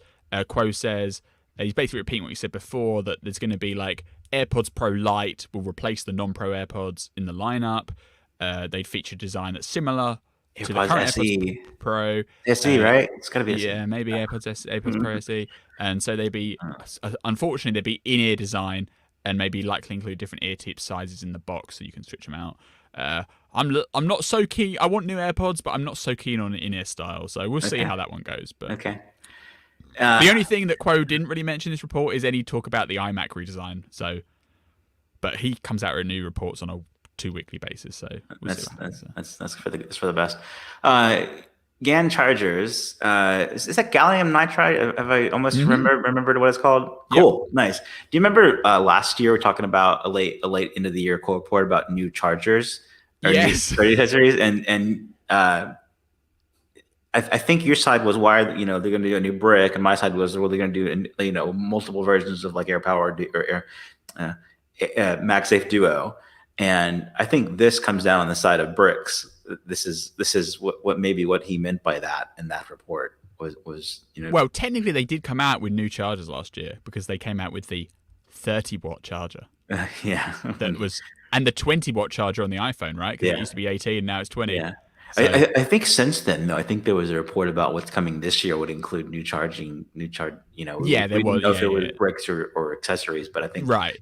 Speaker 2: Quo says he's basically repeating what you said before, that there's going to be like AirPods Pro Lite will replace the non-Pro AirPods in the lineup. They'd feature design that's similar to the current
Speaker 1: SE.
Speaker 2: AirPods Pro.
Speaker 1: SE, right? It's got to be SE.
Speaker 2: Yeah, maybe AirPods Pro SE. And so they'd be, unfortunately, they'd be in-ear design and maybe likely include different ear tip sizes in the box so you can switch them out. I'm not so keen. I want new AirPods, but I'm not so keen on in-ear style. So we'll see how that one goes. But
Speaker 1: okay.
Speaker 2: The only thing that Quo didn't really mention in this report is any talk about the iMac redesign. So, but he comes out with new reports on a 2 weekly basis. So we'll see what happens.
Speaker 1: That's for the best. GaN chargers. Is that gallium nitride? Have I almost
Speaker 2: Hmm.
Speaker 1: remembered what it's called?
Speaker 2: Yep.
Speaker 1: Cool, nice. Do you remember last year we were talking about a late end of the year quote report about new chargers or new
Speaker 2: Yes.
Speaker 1: charging accessories, and I think your side was why they're going to do a new brick, and my side was well they're going to do multiple versions of like AirPower or Air uh, MagSafe Duo, and I think this comes down on the side of bricks. This is what maybe what he meant by that in that report was
Speaker 2: Well, technically, they did come out with new chargers last year because they came out with the 30-watt charger
Speaker 1: yeah
Speaker 2: that was, and the 20-watt charger on the iPhone, right? Because it
Speaker 1: yeah
Speaker 2: used to be 18, and now it's 20.
Speaker 1: yeah. I,
Speaker 2: So
Speaker 1: I I think since then, though, I think there was a report about what's coming this year would include new charge.
Speaker 2: yeah, there
Speaker 1: We didn't
Speaker 2: was.
Speaker 1: know
Speaker 2: Yeah,
Speaker 1: if it
Speaker 2: yeah,
Speaker 1: was
Speaker 2: yeah.
Speaker 1: bricks or accessories, but I think
Speaker 2: Right.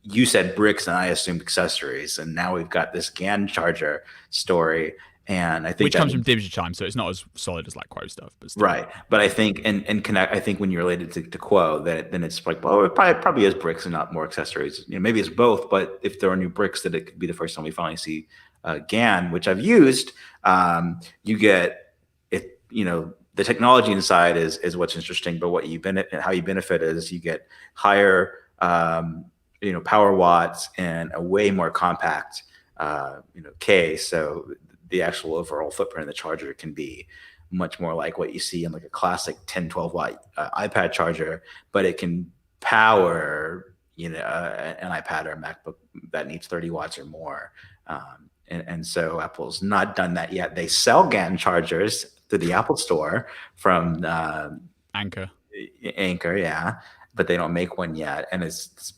Speaker 1: you said bricks and I assumed accessories, and now we've got this GaN charger story, and I think
Speaker 2: Which
Speaker 1: that
Speaker 2: comes from
Speaker 1: means
Speaker 2: Digitime, so it's not as solid as like Quo stuff, but still.
Speaker 1: right. But I think and connect. I think when you're related to Quo, that then it's like well, it probably is bricks and not more accessories. Maybe it's both, but if there are new bricks, that it could be the first time we finally see GaN, which I've used. You get it. The technology inside is what's interesting, but what you benefit, how you benefit is you get higher power watts and a way more compact case. So the actual overall footprint of the charger can be much more like what you see in like a classic 10, 12 watt iPad charger, but it can power an iPad or a MacBook that needs 30 watts or more. And so Apple's not done that yet. They sell GaN chargers through the Apple Store from
Speaker 2: Anchor.
Speaker 1: Anchor, yeah, but they don't make one yet. And it's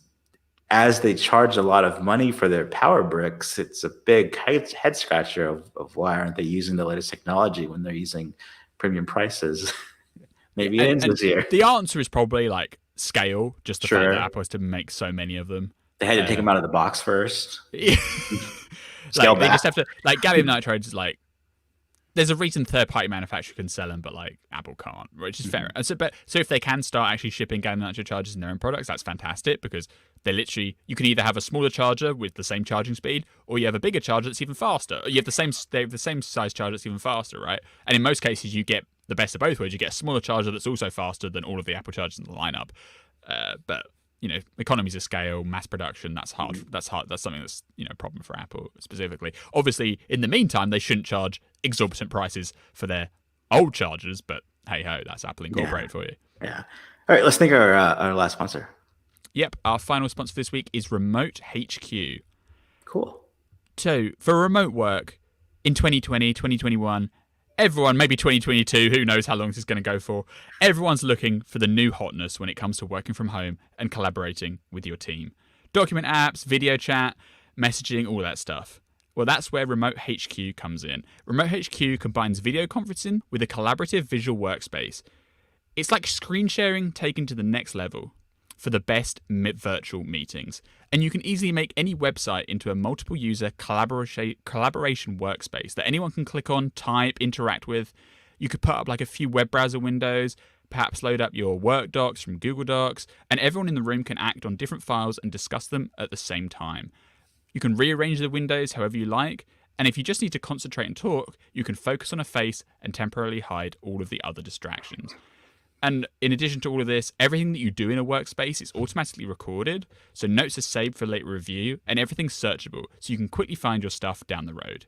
Speaker 1: as they charge a lot of money for their power bricks, it's a big head scratcher of why aren't they using the latest technology when they're using premium prices?
Speaker 2: Yeah,
Speaker 1: Maybe it ends
Speaker 2: and
Speaker 1: this year.
Speaker 2: the answer is probably like scale, just the fact that
Speaker 1: Sure,
Speaker 2: Apple has to make so many of them.
Speaker 1: they had to take
Speaker 2: Uh,
Speaker 1: them out of the box first, scale
Speaker 2: like they
Speaker 1: back.
Speaker 2: just have to like gallium nitride is like there's a reason third-party manufacturer can sell them, but like Apple can't, which is fair. And so if they can start actually shipping gallium nitride chargers in their own products, that's fantastic because they're literally you can either have a smaller charger with the same charging speed, or you have a bigger charger that's even faster. Or you have the same size charger that's even faster, right? And in most cases, you get the best of both worlds. You get a smaller charger that's also faster than all of the Apple chargers in the lineup. But economies of scale, mass production, that's hard. That's hard. That's something that's a problem for Apple specifically. Obviously, in the meantime, they shouldn't charge exorbitant prices for their old chargers, but hey ho, that's Apple Incorporated for you.
Speaker 1: Yeah. All right, let's think of our last sponsor.
Speaker 2: Yep, our final sponsor this week is Remote HQ.
Speaker 1: Cool.
Speaker 2: So, for remote work in 2020, 2021, everyone, maybe 2022, who knows how long this is going to go for, everyone's looking for the new hotness when it comes to working from home and collaborating with your team. Document apps, video chat, messaging, all that stuff. Well, that's where Remote HQ comes in. Remote HQ combines video conferencing with a collaborative visual workspace. It's like screen sharing taken to the next level for the best virtual meetings. And you can easily make any website into a multiple user collaboration workspace that anyone can click on, type, interact with. You could put up like a few web browser windows, perhaps load up your work docs from Google Docs, and everyone in the room can act on different files and discuss them at the same time. You can rearrange the windows however you like, and if you just need to concentrate and talk, you can focus on a face and temporarily hide all of the other distractions. And in addition to all of this, everything that you do in a workspace is automatically recorded, so notes are saved for later review, and everything's searchable, so you can quickly find your stuff down the road.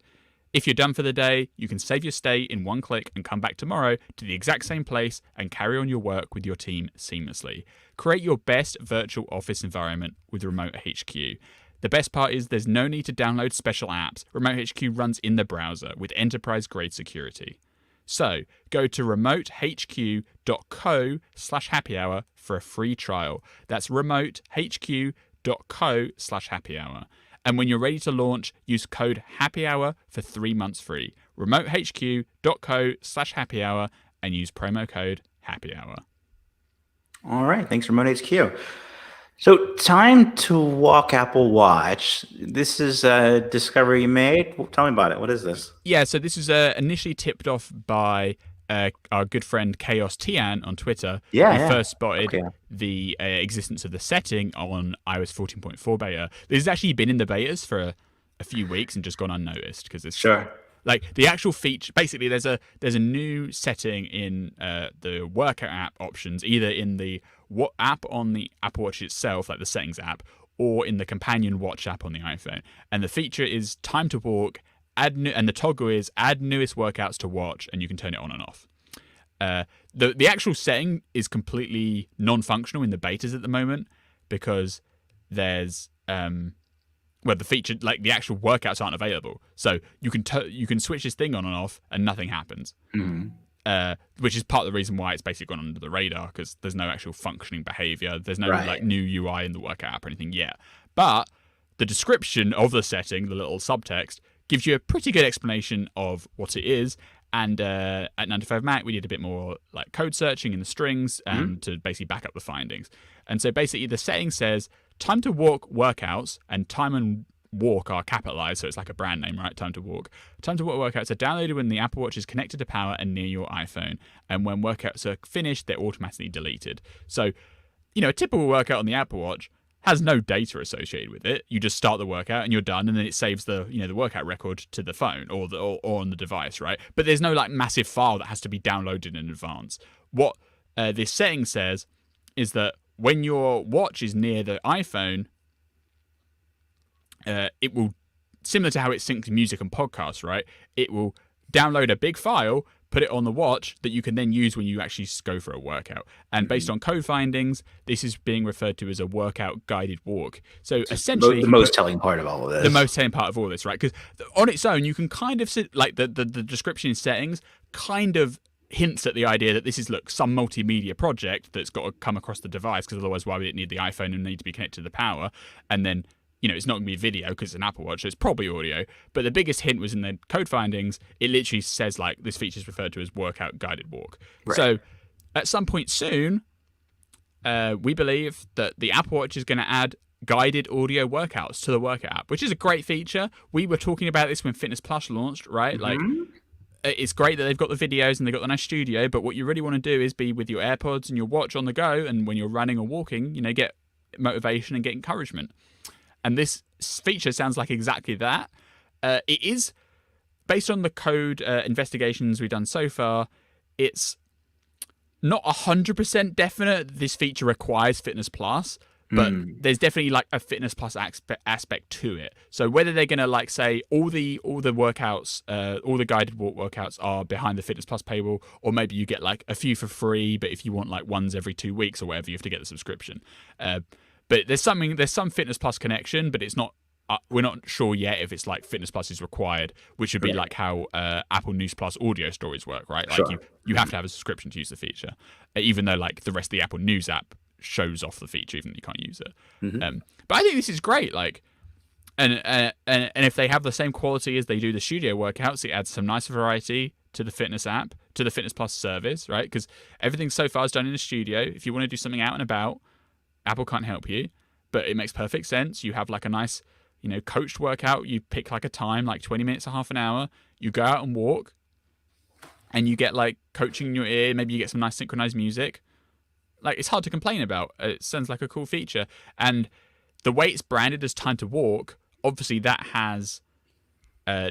Speaker 2: If you're done for the day, you can save your stay in one click and come back tomorrow to the exact same place and carry on your work with your team seamlessly. Create your best virtual office environment with Remote HQ. The best part is there's no need to download special apps. Remote HQ runs in the browser with enterprise-grade security. So, go to remotehq.co/happyhour for a free trial. That's remotehq.co/happyhour. And when you're ready to launch, use code HAPPYHOUR for 3 months free. remotehq.co/happyhour and use promo code HAPPYHOUR.
Speaker 1: All right. Thanks, Remote HQ. So, time to walk Apple Watch. This is a discovery you made. Well, tell me about it. What is this?
Speaker 2: Yeah, so this was initially tipped off by our good friend Chaos Tian on Twitter.
Speaker 1: Yeah,
Speaker 2: He
Speaker 1: yeah.
Speaker 2: first spotted
Speaker 1: Okay.
Speaker 2: the existence of the setting on iOS 14.4 beta. This has actually been in the betas for a few weeks and just gone unnoticed because it's
Speaker 1: Sure.
Speaker 2: Like the actual feature, basically, there's a new setting in the workout app options, either in the what app on the Apple Watch itself, like the settings app, or in the companion watch app on the iPhone. And the feature is time to walk. And the toggle is add newest workouts to watch, and you can turn it on and off. The actual setting is completely non-functional in the betas at the moment because there's the feature, like the actual workouts aren't available. So you can switch this thing on and off and nothing happens. Which is part of the reason why it's basically gone under the radar, because there's no actual functioning behavior. There's no like new UI in the workout app or anything yet. But the description of the setting, the little subtext, gives you a pretty good explanation of what it is. And at 95 Mac, we did a bit more like code searching in the strings and to basically back up the findings. And so basically the setting says time to walk workouts, and time and walk are capitalized, so it's like a brand name, right? Time to walk. Time to walk workouts are downloaded when the Apple Watch is connected to power and near your iPhone. And when workouts are finished, they're automatically deleted. So, a typical workout on the Apple Watch has no data associated with it. You just start the workout and you're done, and then it saves the the workout record to the phone or on the device, right? But there's no like massive file that has to be downloaded in advance. What this setting says is that when your watch is near the iPhone, it will, similar to how it syncs music and podcasts, right? It will download a big file, put it on the watch that you can then use when you actually go for a workout. And based on code findings, this is being referred to as a workout guided walk. So essentially,
Speaker 1: the most telling part of all of this.
Speaker 2: The most telling part of all this, right? Because on its own, you can kind of like the description settings kind of hints at the idea that this is some multimedia project that's got to come across the device, because otherwise why would it need the iPhone and need to be connected to the power? And then it's not going to be video because it's an Apple Watch, so it's probably audio. But the biggest hint was in the code findings. It literally says like this feature is referred to as workout guided walk. Right. So at some point soon, we believe that the Apple Watch is going to add guided audio workouts to the workout app, which is a great feature. We were talking about this when Fitness Plus launched, right? Like, it's great that they've got the videos and they've got the nice studio, but what you really want to do is be with your AirPods and your watch on the go, and when you're running or walking, get motivation and get encouragement. And this feature sounds like exactly that. It is, based on the code investigations we've done so far, it's not 100% definite this feature requires Fitness Plus, but there's definitely like a Fitness Plus aspect to it. So whether they're going to say all the workouts, all the guided walk workouts are behind the Fitness Plus paywall, or maybe you get like a few for free, but if you want like ones every 2 weeks or whatever, you have to get the subscription. But there's some Fitness Plus connection, but it's not. We're not sure yet if it's like Fitness Plus is required, which would be like how Apple News Plus audio stories work, right? Like you have to have a subscription to use the feature, even though like the rest of the Apple News app shows off the feature, even though you can't use it. But I think this is great. Like, and if they have the same quality as they do the studio workouts, it adds some nice variety to the Fitness app, to the Fitness Plus service, right? Because everything so far is done in the studio. If you want to do something out and about, Apple can't help you, but it makes perfect sense. You have like a nice, coached workout. You pick like a time, like 20 minutes or half an hour. You go out and walk, and you get like coaching in your ear. Maybe you get some nice synchronized music. Like, it's hard to complain about. It sounds like a cool feature. And the way it's branded as time to walk, obviously that has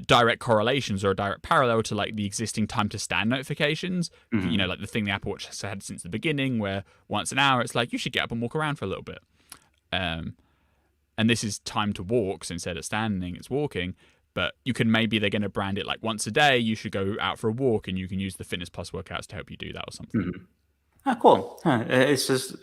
Speaker 2: direct correlations or a direct parallel to like the existing time to stand notifications. Like the thing the Apple Watch has had since the beginning, where once an hour it's like you should get up and walk around for a little bit. And this is time to walk, so instead of standing it's walking. But they're going to brand it like once a day you should go out for a walk, and you can use the Fitness Plus workouts to help you do that or something.
Speaker 1: Cool. It's just,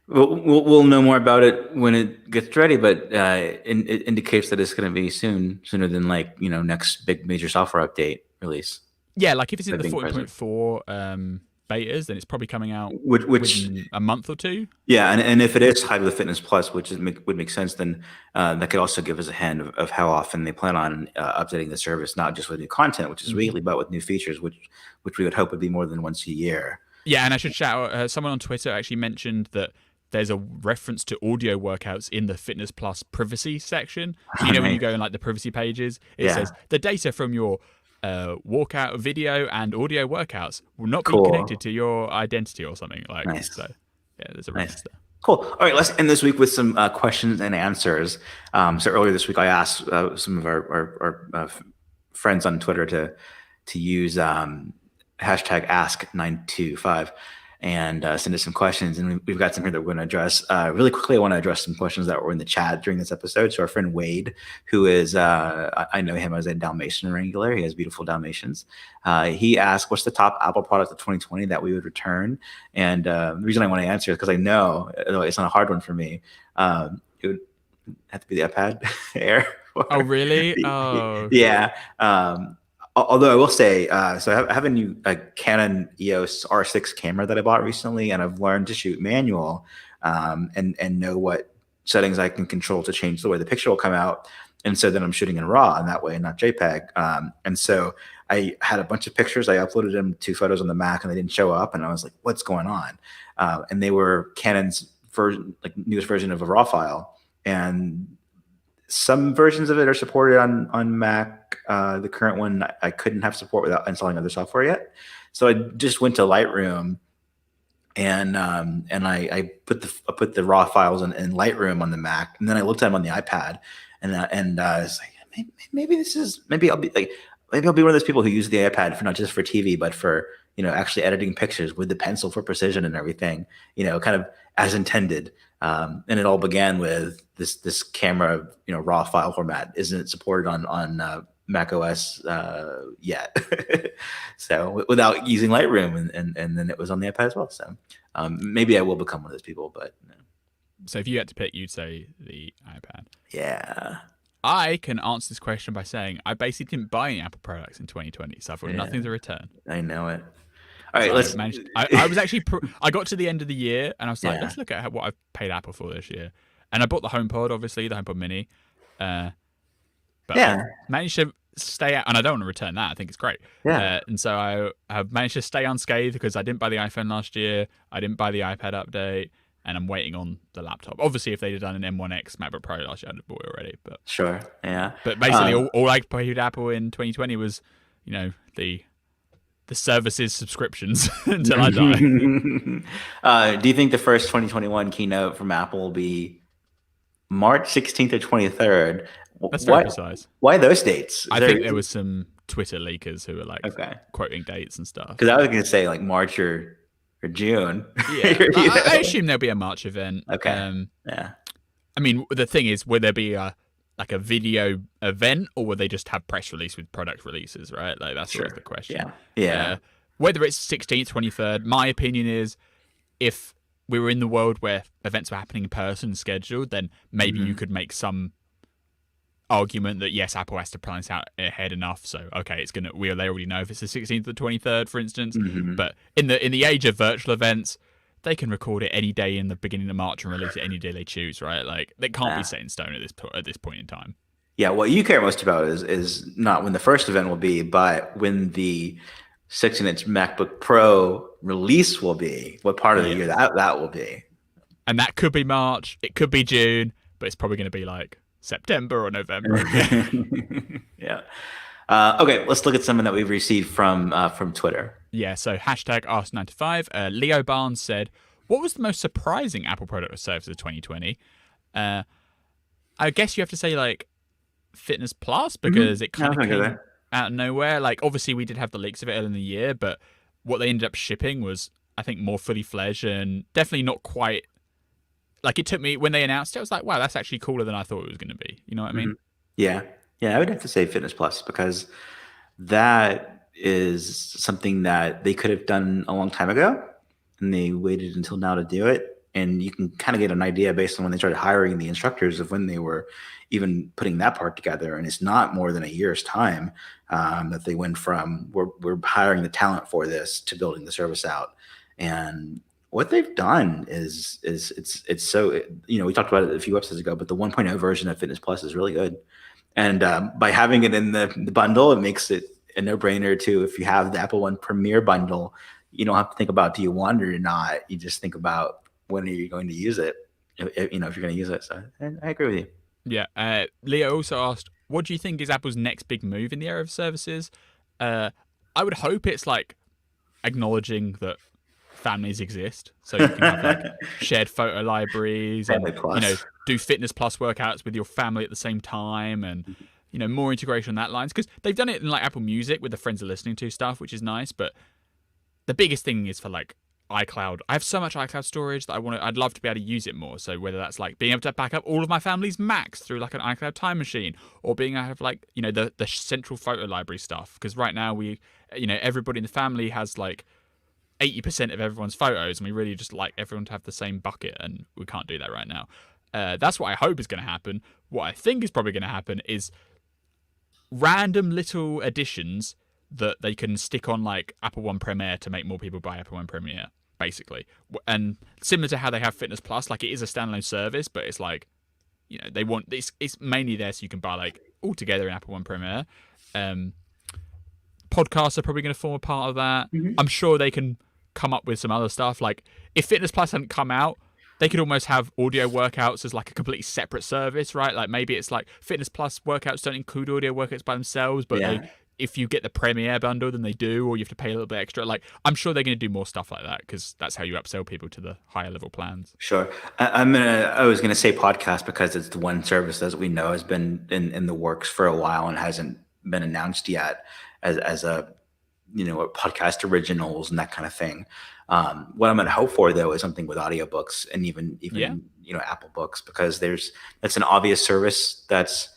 Speaker 1: we'll know more about it when it gets ready, but it indicates that it's going to be sooner than like next big major software update release.
Speaker 2: Yeah, like if it's in the 14.4 betas, then it's probably coming out
Speaker 1: which
Speaker 2: within a month or two.
Speaker 1: Yeah, and if it is tied with Fitness Plus, which would make sense, then that could also give us a hint of how often they plan on updating the service, not just with new content, which is weekly, but with new features, which we would hope would be more than once a year.
Speaker 2: Yeah, and I should shout out, someone on Twitter actually mentioned that there's a reference to audio workouts in the Fitness Plus privacy section. So, when you go in like the privacy pages, it says the data from your workout video and audio workouts will not be connected to your identity or something like that. So, yeah, there's a reference there.
Speaker 1: Cool. All right, let's end this week with some questions and answers. So earlier this week, I asked some of our friends on Twitter to use hashtag ask925 and send us some questions. And we've got some here that we're going to address. Really quickly, I want to address some questions that were in the chat during this episode. So our friend Wade, who is, I know him as a Dalmatian wrangler. He has beautiful Dalmatians. He asked, what's the top Apple product of 2020 that we would return? And the reason I want to answer is because I know it's not a hard one for me. It would have to be the iPad Air.
Speaker 2: Oh, really? Oh.
Speaker 1: Yeah. Although I will say, so I have a new Canon EOS R6 camera that I bought recently, and I've learned to shoot manual and know what settings I can control to change the way the picture will come out. And so then I'm shooting in RAW in that way, not JPEG. And so I had a bunch of pictures. I uploaded them to photos on the Mac, and they didn't show up. And I was like, what's going on? And they were Canon's newest version of a RAW file. And some versions of it are supported on Mac. The current one I couldn't have support without installing other software yet. So I just went to Lightroom and I put the raw files in Lightroom on the Mac, and then I looked at them on the iPad, and I was like, maybe I'll be one of those people who use the iPad for not just for TV, but for actually editing pictures with the pencil for precision and everything, kind of as intended. And it all began with this camera, raw file format isn't supported on Mac OS yet. So without using Lightroom, and then it was on the iPad as well. So maybe I will become one of those people, but no.
Speaker 2: So if you had to pick, you'd say the iPad.
Speaker 1: Yeah.
Speaker 2: I can answer this question by saying I basically didn't buy any Apple products in 2020, so I've got nothing to return.
Speaker 1: I know it. All right,
Speaker 2: so I was actually I got to the end of the year and I was like, let's look at what I've paid Apple for this year. And I bought the HomePod, obviously, the HomePod Mini. But I managed to stay out, and I don't want to return that. I think it's great.
Speaker 1: Yeah.
Speaker 2: And so I have managed to stay unscathed because I didn't buy the iPhone last year. I didn't buy the iPad update, and I'm waiting on the laptop. Obviously, if they'd have done an M1X MacBook Pro last year, I'd have bought it already. But
Speaker 1: sure, yeah.
Speaker 2: But basically, all I paid Apple in 2020 was, the services subscriptions until I die.
Speaker 1: Do you think the first 2021 keynote from Apple will be March 16th or 23rd?
Speaker 2: That's very precise.
Speaker 1: Why those dates?
Speaker 2: I think there was some Twitter leakers who were quoting dates and stuff.
Speaker 1: Because I was going to say March or June.
Speaker 2: Yeah, I assume there'll be a March event.
Speaker 1: Okay. Yeah.
Speaker 2: I mean, the thing is, will there be a video event, or will they just have press release with product releases, right? That's always the question.
Speaker 1: Yeah.
Speaker 2: Whether it's 16th, 23rd, my opinion is if we were in the world where events were happening in person scheduled, then maybe you could make some argument that yes, Apple has to plan this out ahead enough. So okay, they already know if it's the 16th or 23rd, for instance. But in the age of virtual events, they can record it any day in the beginning of March and release it any day they choose, right? They can't be set in stone at this point in time. Yeah,
Speaker 1: what you care most about is not when the first event will be, but when the 16-inch MacBook Pro release will be. What part of the year that will be?
Speaker 2: And that could be March, it could be June, but it's probably going to be September or November.
Speaker 1: Yeah. Okay, let's look at something that we've received from Twitter.
Speaker 2: Yeah, so hashtag Ask925. Leo Barnes said, what was the most surprising Apple product or service of 2020? I guess you have to say Fitness Plus, because it kind of came out of nowhere. Obviously we did have the leaks of it early in the year, but what they ended up shipping was, I think, more fully fledged and definitely not quite. It took me, when they announced it, I was like, wow, that's actually cooler than I thought it was going to be. You know what I mean?
Speaker 1: Yeah, I would have to say Fitness Plus, because that is something that they could have done a long time ago, and they waited until now to do it. And you can kind of get an idea based on when they started hiring the instructors of when they were even putting that part together. And it's not more than a year's time that they went from we're hiring the talent for this to building the service out. And what they've done is it's so, we talked about it a few episodes ago, but the 1.0 version of Fitness Plus is really good. And by having it in the bundle, it makes it a no-brainer too. If you have the Apple One Premier bundle, you don't have to think about, do you want it or not? You just think about, when are you going to use it? If you're going to use it. So I agree with you.
Speaker 2: Yeah. Leo also asked, what do you think is Apple's next big move in the area of services? I would hope it's acknowledging that families exist, so you can have shared photo libraries and do Fitness Plus workouts with your family at the same time, and more integration on that lines, because they've done it in like Apple Music with the friends are listening to stuff, which is nice. But the biggest thing is for like iCloud. I have so much iCloud storage that I'd love to be able to use it more. So whether that's like being able to back up all of my family's Macs through like an iCloud time machine, or being able to have like the central photo library stuff, because right now everybody in the family has like 80% of everyone's photos, and we really just like everyone to have the same bucket, and we can't do that right now. That's what I hope is going to happen. What I think is probably going to happen is random little additions that they can stick on like Apple One Premiere to make more people buy Apple One Premiere, basically. And similar to how they have Fitness Plus, like it is a standalone service, but it's like, they want this. It's mainly there so you can buy like all together in Apple One Premiere. Podcasts are probably going to form a part of that.
Speaker 1: Mhm.
Speaker 2: I'm sure they can come up with some other stuff. Like if Fitness Plus hadn't come out, they could almost have audio workouts as like a completely separate service, right? Like maybe it's like Fitness Plus workouts don't include audio workouts by themselves, but if you get the Premiere bundle, then they do, or you have to pay a little bit extra. Like I'm sure they're going to do more stuff like that, because that's how you upsell people to the higher level plans.
Speaker 1: Sure. I was gonna say podcast because it's the one service, as we know, has been in the works for a while and hasn't been announced yet as a podcast originals and that kind of thing. What I'm gonna hope for though is something with audiobooks and even Apple Books, because that's an obvious service that's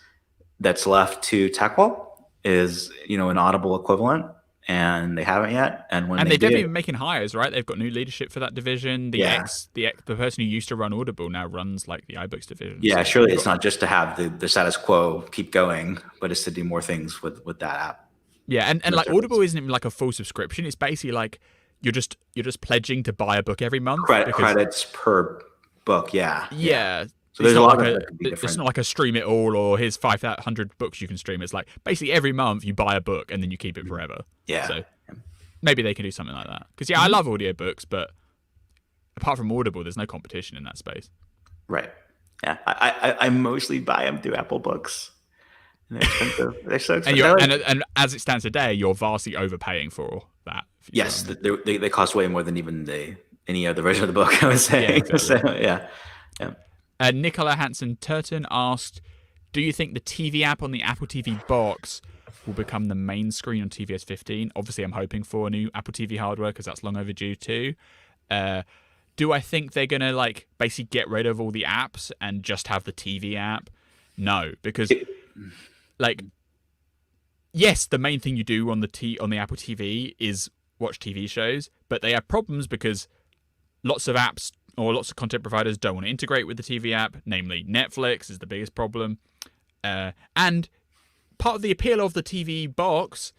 Speaker 1: left to Tackwell, is an Audible equivalent, and they haven't yet. And when
Speaker 2: And
Speaker 1: they
Speaker 2: they've definitely
Speaker 1: do,
Speaker 2: been making hires, right? They've got new leadership for that division. The person who used to run Audible now runs like the iBooks division.
Speaker 1: yeah,
Speaker 2: So
Speaker 1: surely it's not just to have the status quo keep going, but it's to do more things with that app.
Speaker 2: yeah, and
Speaker 1: The
Speaker 2: like
Speaker 1: service.
Speaker 2: Audible isn't even like a full subscription. It's basically like you're just pledging to buy a book every month.
Speaker 1: Credits per book, yeah.
Speaker 2: Yeah.
Speaker 1: So there's
Speaker 2: It's
Speaker 1: a
Speaker 2: not
Speaker 1: lot
Speaker 2: like
Speaker 1: of that could be
Speaker 2: it's
Speaker 1: different.
Speaker 2: not like a stream it all, or here's 500 books you can stream. It's like basically every month you buy a book and then you keep it forever.
Speaker 1: Yeah.
Speaker 2: So maybe they can do something like that. Because I love audiobooks, but apart from Audible, there's no competition in that space.
Speaker 1: Right. Yeah. I mostly buy them through Apple Books. And they're expensive. They're so expensive.
Speaker 2: And as it stands today, you're vastly overpaying for that.
Speaker 1: Yes, they cost way more than even any other version of the book, I would say.
Speaker 2: Yeah, exactly.
Speaker 1: So, yeah.
Speaker 2: Nicola Hansen Turton asked, do you think the TV app on the Apple TV box will become the main screen on tvOS 15? Obviously, I'm hoping for a new Apple TV hardware because that's long overdue too. Do I think they're going to like basically get rid of all the apps and just have the TV app? No, because like, yes, the main thing you do on the Apple TV is watch TV shows, but they have problems because lots of apps or lots of content providers don't want to integrate with the TV app, namely Netflix is the biggest problem. And part of the appeal of the TV box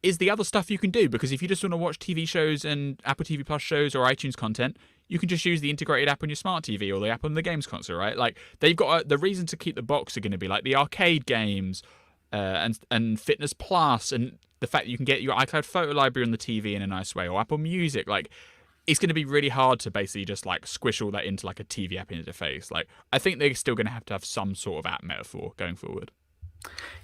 Speaker 2: is the other stuff you can do, because if you just want to watch TV shows and Apple TV Plus shows or iTunes content, you can just use the integrated app on your smart TV or the app on the games console, right? Like they've got the reason to keep the box are going to be like the arcade games and Fitness Plus, and the fact that you can get your iCloud photo library on the TV in a nice way, or Apple Music. Like it's going to be really hard to basically just like squish all that into like a TV app interface. Like I think they're still going to have some sort of app metaphor going forward.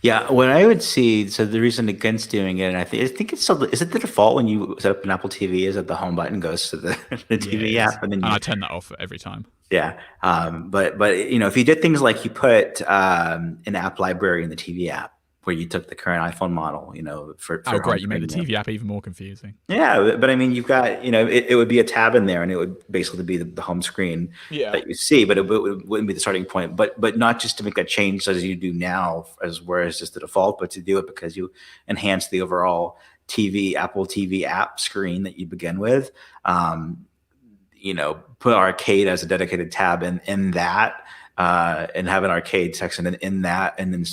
Speaker 1: Yeah, what I would see, so the reason against doing it, and I think it's still, is it the default when you set up an Apple TV is that the home button goes to the TV app, and then
Speaker 2: I turn that off every time.
Speaker 1: Yeah, but if you did things like you put an app library in the TV app, where you took the current iPhone model, for
Speaker 2: oh great, you made the
Speaker 1: screen,
Speaker 2: TV app even more confusing.
Speaker 1: Yeah, but I mean, you've got it would be a tab in there, and it would basically be the home screen that you see, but it wouldn't be the starting point. But not just to make that change as you do now, whereas just the default, but to do it because you enhance the overall Apple TV app screen that you begin with. Put arcade as a dedicated tab in that, and have an arcade section in that, and then.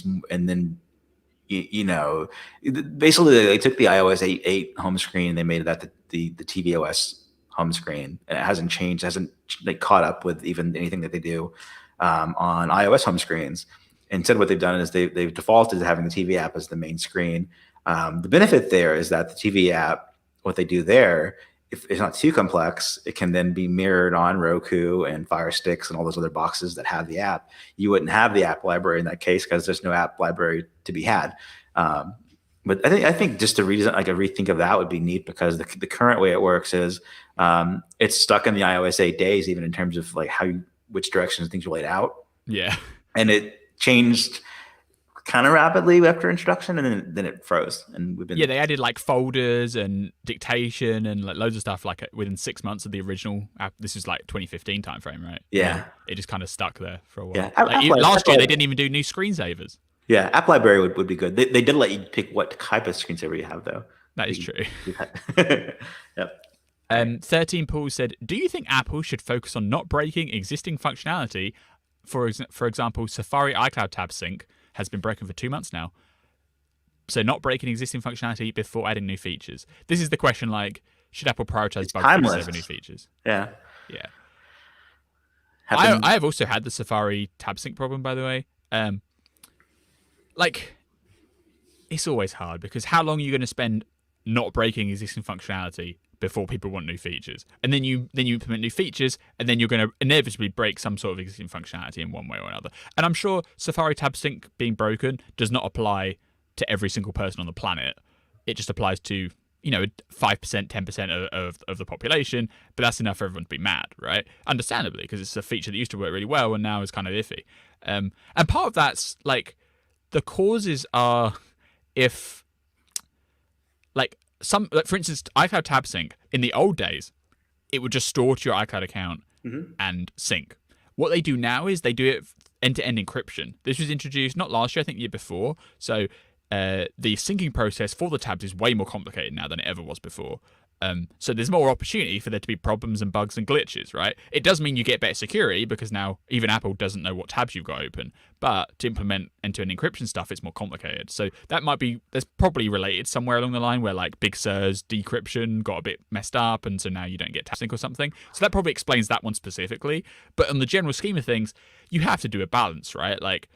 Speaker 1: Basically they took the iOS 8 home screen and they made that the tvOS home screen, and it hasn't changed, hasn't like caught up with even anything that they do on iOS home screens. Instead, what they've done is they've defaulted to having the TV app as the main screen. The benefit there is that the TV app, what they do there, if it's not too complex, it can then be mirrored on Roku and Fire Sticks and all those other boxes that have the app. You wouldn't have the app library in that case because there's no app library to be had. But I think just a rethink of that would be neat, because the current way it works is it's stuck in the iOS 8 days, even in terms of like which directions things are laid out.
Speaker 2: Yeah.
Speaker 1: And it changed kind of rapidly after introduction, and then it froze, and we've
Speaker 2: Yeah,
Speaker 1: been
Speaker 2: they added like folders and dictation and like loads of stuff like within 6 months of the original app. This is like 2015 timeframe, right? And then
Speaker 1: yeah
Speaker 2: it just kind of stuck there for a
Speaker 1: yeah
Speaker 2: while. Like last year, they didn't even do new screensavers.
Speaker 1: yeah App Library would be good. They did let you pick what type of screensaver you have though.
Speaker 2: That is true.
Speaker 1: Yep. All right.
Speaker 2: 13 Paul said, "Do you think Apple should focus on not breaking existing functionality? For example, Safari iCloud tab sync has been broken for 2 months now. So not breaking existing functionality before adding new features." This is the question, like, should Apple prioritize bug fixes over new features?
Speaker 1: Yeah.
Speaker 2: Yeah.
Speaker 1: Happened.
Speaker 2: I have also had the Safari tab sync problem, by the way. Like, it's always hard because how long are you going to spend not breaking existing functionality before people want new features? And then you implement new features, and then you're going to inevitably break some sort of existing functionality in one way or another. And I'm sure Safari tab sync being broken does not apply to every single person on the planet. It just applies to 5%, 10% of the population, but that's enough for everyone to be mad, right? Understandably, because it's a feature that used to work really well and now is kind of iffy. And part of that's like the causes are if like for instance, iCloud tab sync in the old days, it would just store to your iCloud account and sync. What they do now is they do it end-to-end encryption. This was introduced not last year, I think the year before. So the syncing process for the tabs is way more complicated now than it ever was before. So there's more opportunity for there to be problems and bugs and glitches, right? It does mean you get better security because now even Apple doesn't know what tabs you've got open. But to implement end-to-end encryption stuff, it's more complicated. So that's probably related somewhere along the line where like Big Sur's decryption got a bit messed up, and so now you don't get tab sync or something. So that probably explains that one specifically. But on the general scheme of things, you have to do a balance, right? Like,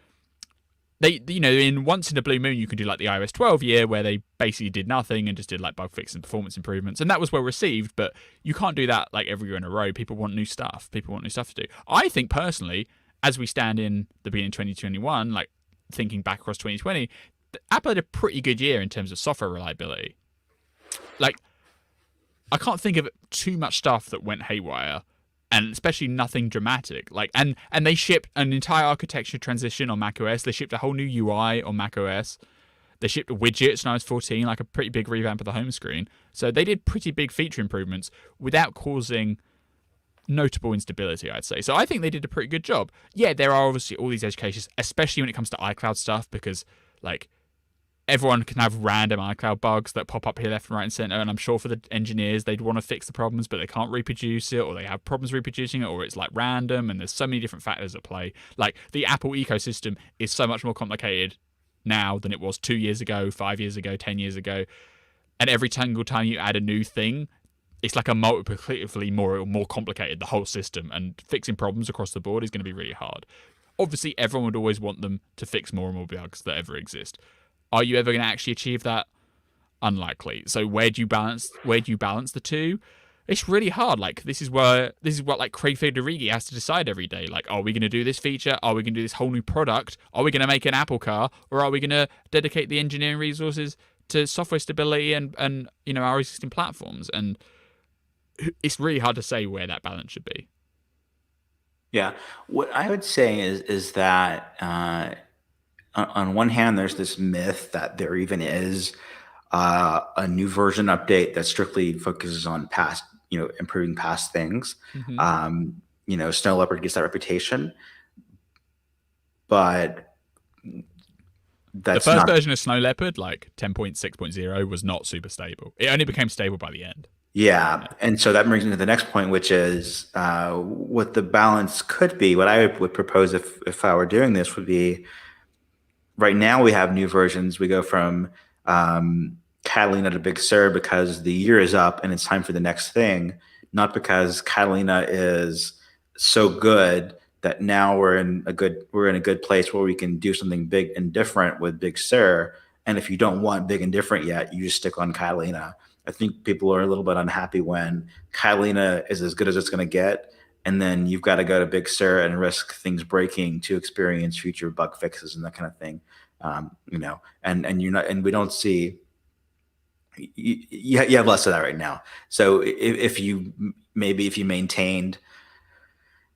Speaker 2: in once in a blue moon, you can do like the iOS 12 year where they basically did nothing and just did like bug fixes and performance improvements. And that was well received, but you can't do that like every year in a row. People want new stuff. People want new stuff to do. I think personally, as we stand in the beginning of 2021, like thinking back across 2020, Apple had a pretty good year in terms of software reliability. Like, I can't think of too much stuff that went haywire. And especially nothing dramatic. Like, and they shipped an entire architecture transition on macOS. They shipped a whole new UI on macOS. They shipped widgets in iOS 14, like a pretty big revamp of the home screen. So they did pretty big feature improvements without causing notable instability, I'd say. So I think they did a pretty good job. Yeah, there are obviously all these edge cases, especially when it comes to iCloud stuff, because like everyone can have random iCloud bugs that pop up here, left, and right, and center. And I'm sure for the engineers, they'd want to fix the problems, but they can't reproduce it, or they have problems reproducing it, or it's like random. And there's so many different factors at play. Like, the Apple ecosystem is so much more complicated now than it was 2 years ago, 5 years ago, 10 years ago. And every single time you add a new thing, it's like a multiplicatively more complicated, the whole system. And fixing problems across the board is going to be really hard. Obviously, everyone would always want them to fix more and more bugs that ever exist. Are you ever going to actually achieve that? Unlikely. So where do you balance the two? It's really hard. Like, this is what like Craig Federighi has to decide every day. Like, are we going to do this feature? Are we going to do this whole new product? Are we going to make an Apple car, or are we going to dedicate the engineering resources to software stability and our existing platforms? And it's really hard to say where that balance should be.
Speaker 1: Yeah, what I would say is that on one hand, there's this myth that there even is a new version update that strictly focuses on past, improving past things. Snow Leopard gets that reputation, but that's
Speaker 2: the first
Speaker 1: not.
Speaker 2: version of Snow Leopard, like 10.6.0, was not super stable. It only became stable by the end.
Speaker 1: Yeah. And so that brings me to the next point, which is what the balance could be. What I would propose if I were doing this would be, right now we have new versions. We go from Catalina to Big Sur because the year is up and it's time for the next thing, not because Catalina is so good that now we're in a good place where we can do something big and different with Big Sur. And if you don't want big and different yet, you just stick on Catalina. I think people are a little bit unhappy when Catalina is as good as it's going to get, and then you've got to go to Big Sur and risk things breaking to experience future bug fixes and that kind of thing. And you're not, and we don't see. You have less of that right now. So if you maintained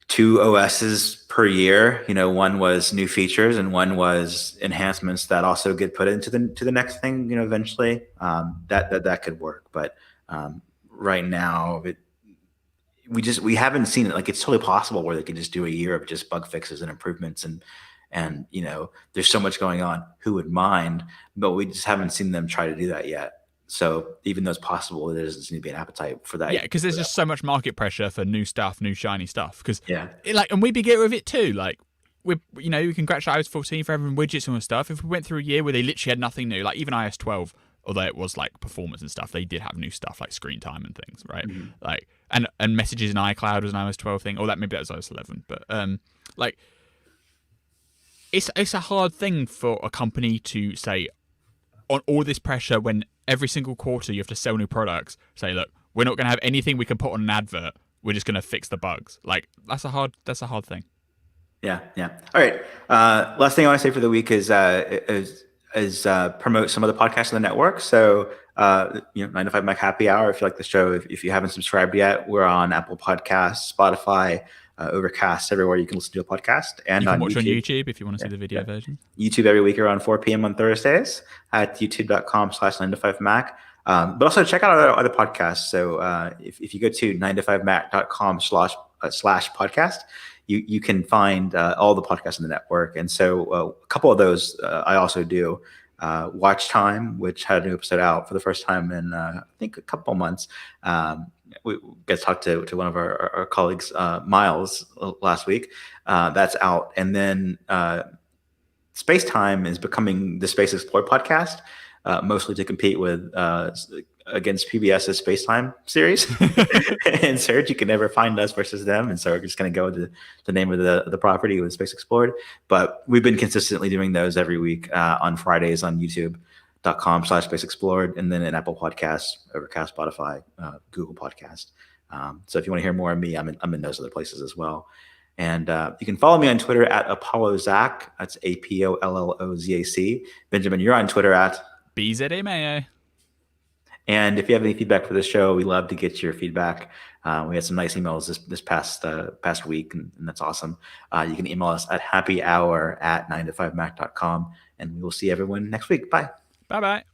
Speaker 1: 2 OSs per year. One was new features and one was enhancements that also get put into the next thing. Eventually, that could work. But right now, we haven't seen it. Like, it's totally possible where they could just do a year of just bug fixes and improvements, and there's so much going on. Who would mind? But we just haven't seen them try to do that yet. So even though it's possible, there doesn't seem to be an appetite for that.
Speaker 2: Yeah, because there's just so much market pressure for new stuff, new shiny stuff. Because
Speaker 1: Yeah.
Speaker 2: and we be get with it too. Like, we congratulate iOS 14 for having widgets and stuff. If we went through a year where they literally had nothing new, like even iOS 12, although it was like performance and stuff, they did have new stuff like screen time and things, right?
Speaker 1: Mhm.
Speaker 2: Like, and messages in iCloud was an iOS 12 thing, or maybe that was iOS 11. But like, it's a hard thing for a company to say on all this pressure when every single quarter you have to sell new products. Say, look, we're not going to have anything we can put on an advert. We're just going to fix the bugs. Like, that's a hard thing.
Speaker 1: Yeah. All right. Last thing I want to say for the week is promote some of the podcasts on the network. So 9 to 5 Mac Happy Hour. If you like the show, if you haven't subscribed yet, we're on Apple Podcasts, Spotify, Overcast, everywhere you can listen to a podcast. And
Speaker 2: you can
Speaker 1: on
Speaker 2: watch
Speaker 1: YouTube.
Speaker 2: on YouTube if you want to see the video version.
Speaker 1: YouTube every week around 4 p.m. on Thursdays at youtube.com/9to5Mac. But also check out our other podcasts. So if you go to 9to5Mac.com/podcast, you can find all the podcasts in the network. And so a couple of those I also do. Watch Time, which had a new episode out for the first time in I think a couple of months. We got to talk to one of our colleagues, Miles, last week. That's out. And then Space Time is becoming the Space Explored podcast, mostly to compete with against PBS's Space Time series. And search, you can never find us versus them. And so we're just going to go with the name of the property with Space Explored. But we've been consistently doing those every week on Fridays on youtube.com/Space Explored, and then in Apple Podcasts, Overcast, Spotify, Google Podcast. So if you want to hear more of me, I'm in those other places as well. And you can follow me on Twitter at ApolloZac. That's APOLLOZAC. Benjamin, you're on Twitter at
Speaker 2: BZA Mayo.
Speaker 1: And if you have any feedback for the show, we love to get your feedback. We had some nice emails this past week, and that's awesome. You can email us at happyhour@9to5mac.com, and we will see everyone next week. Bye.
Speaker 2: Bye-bye.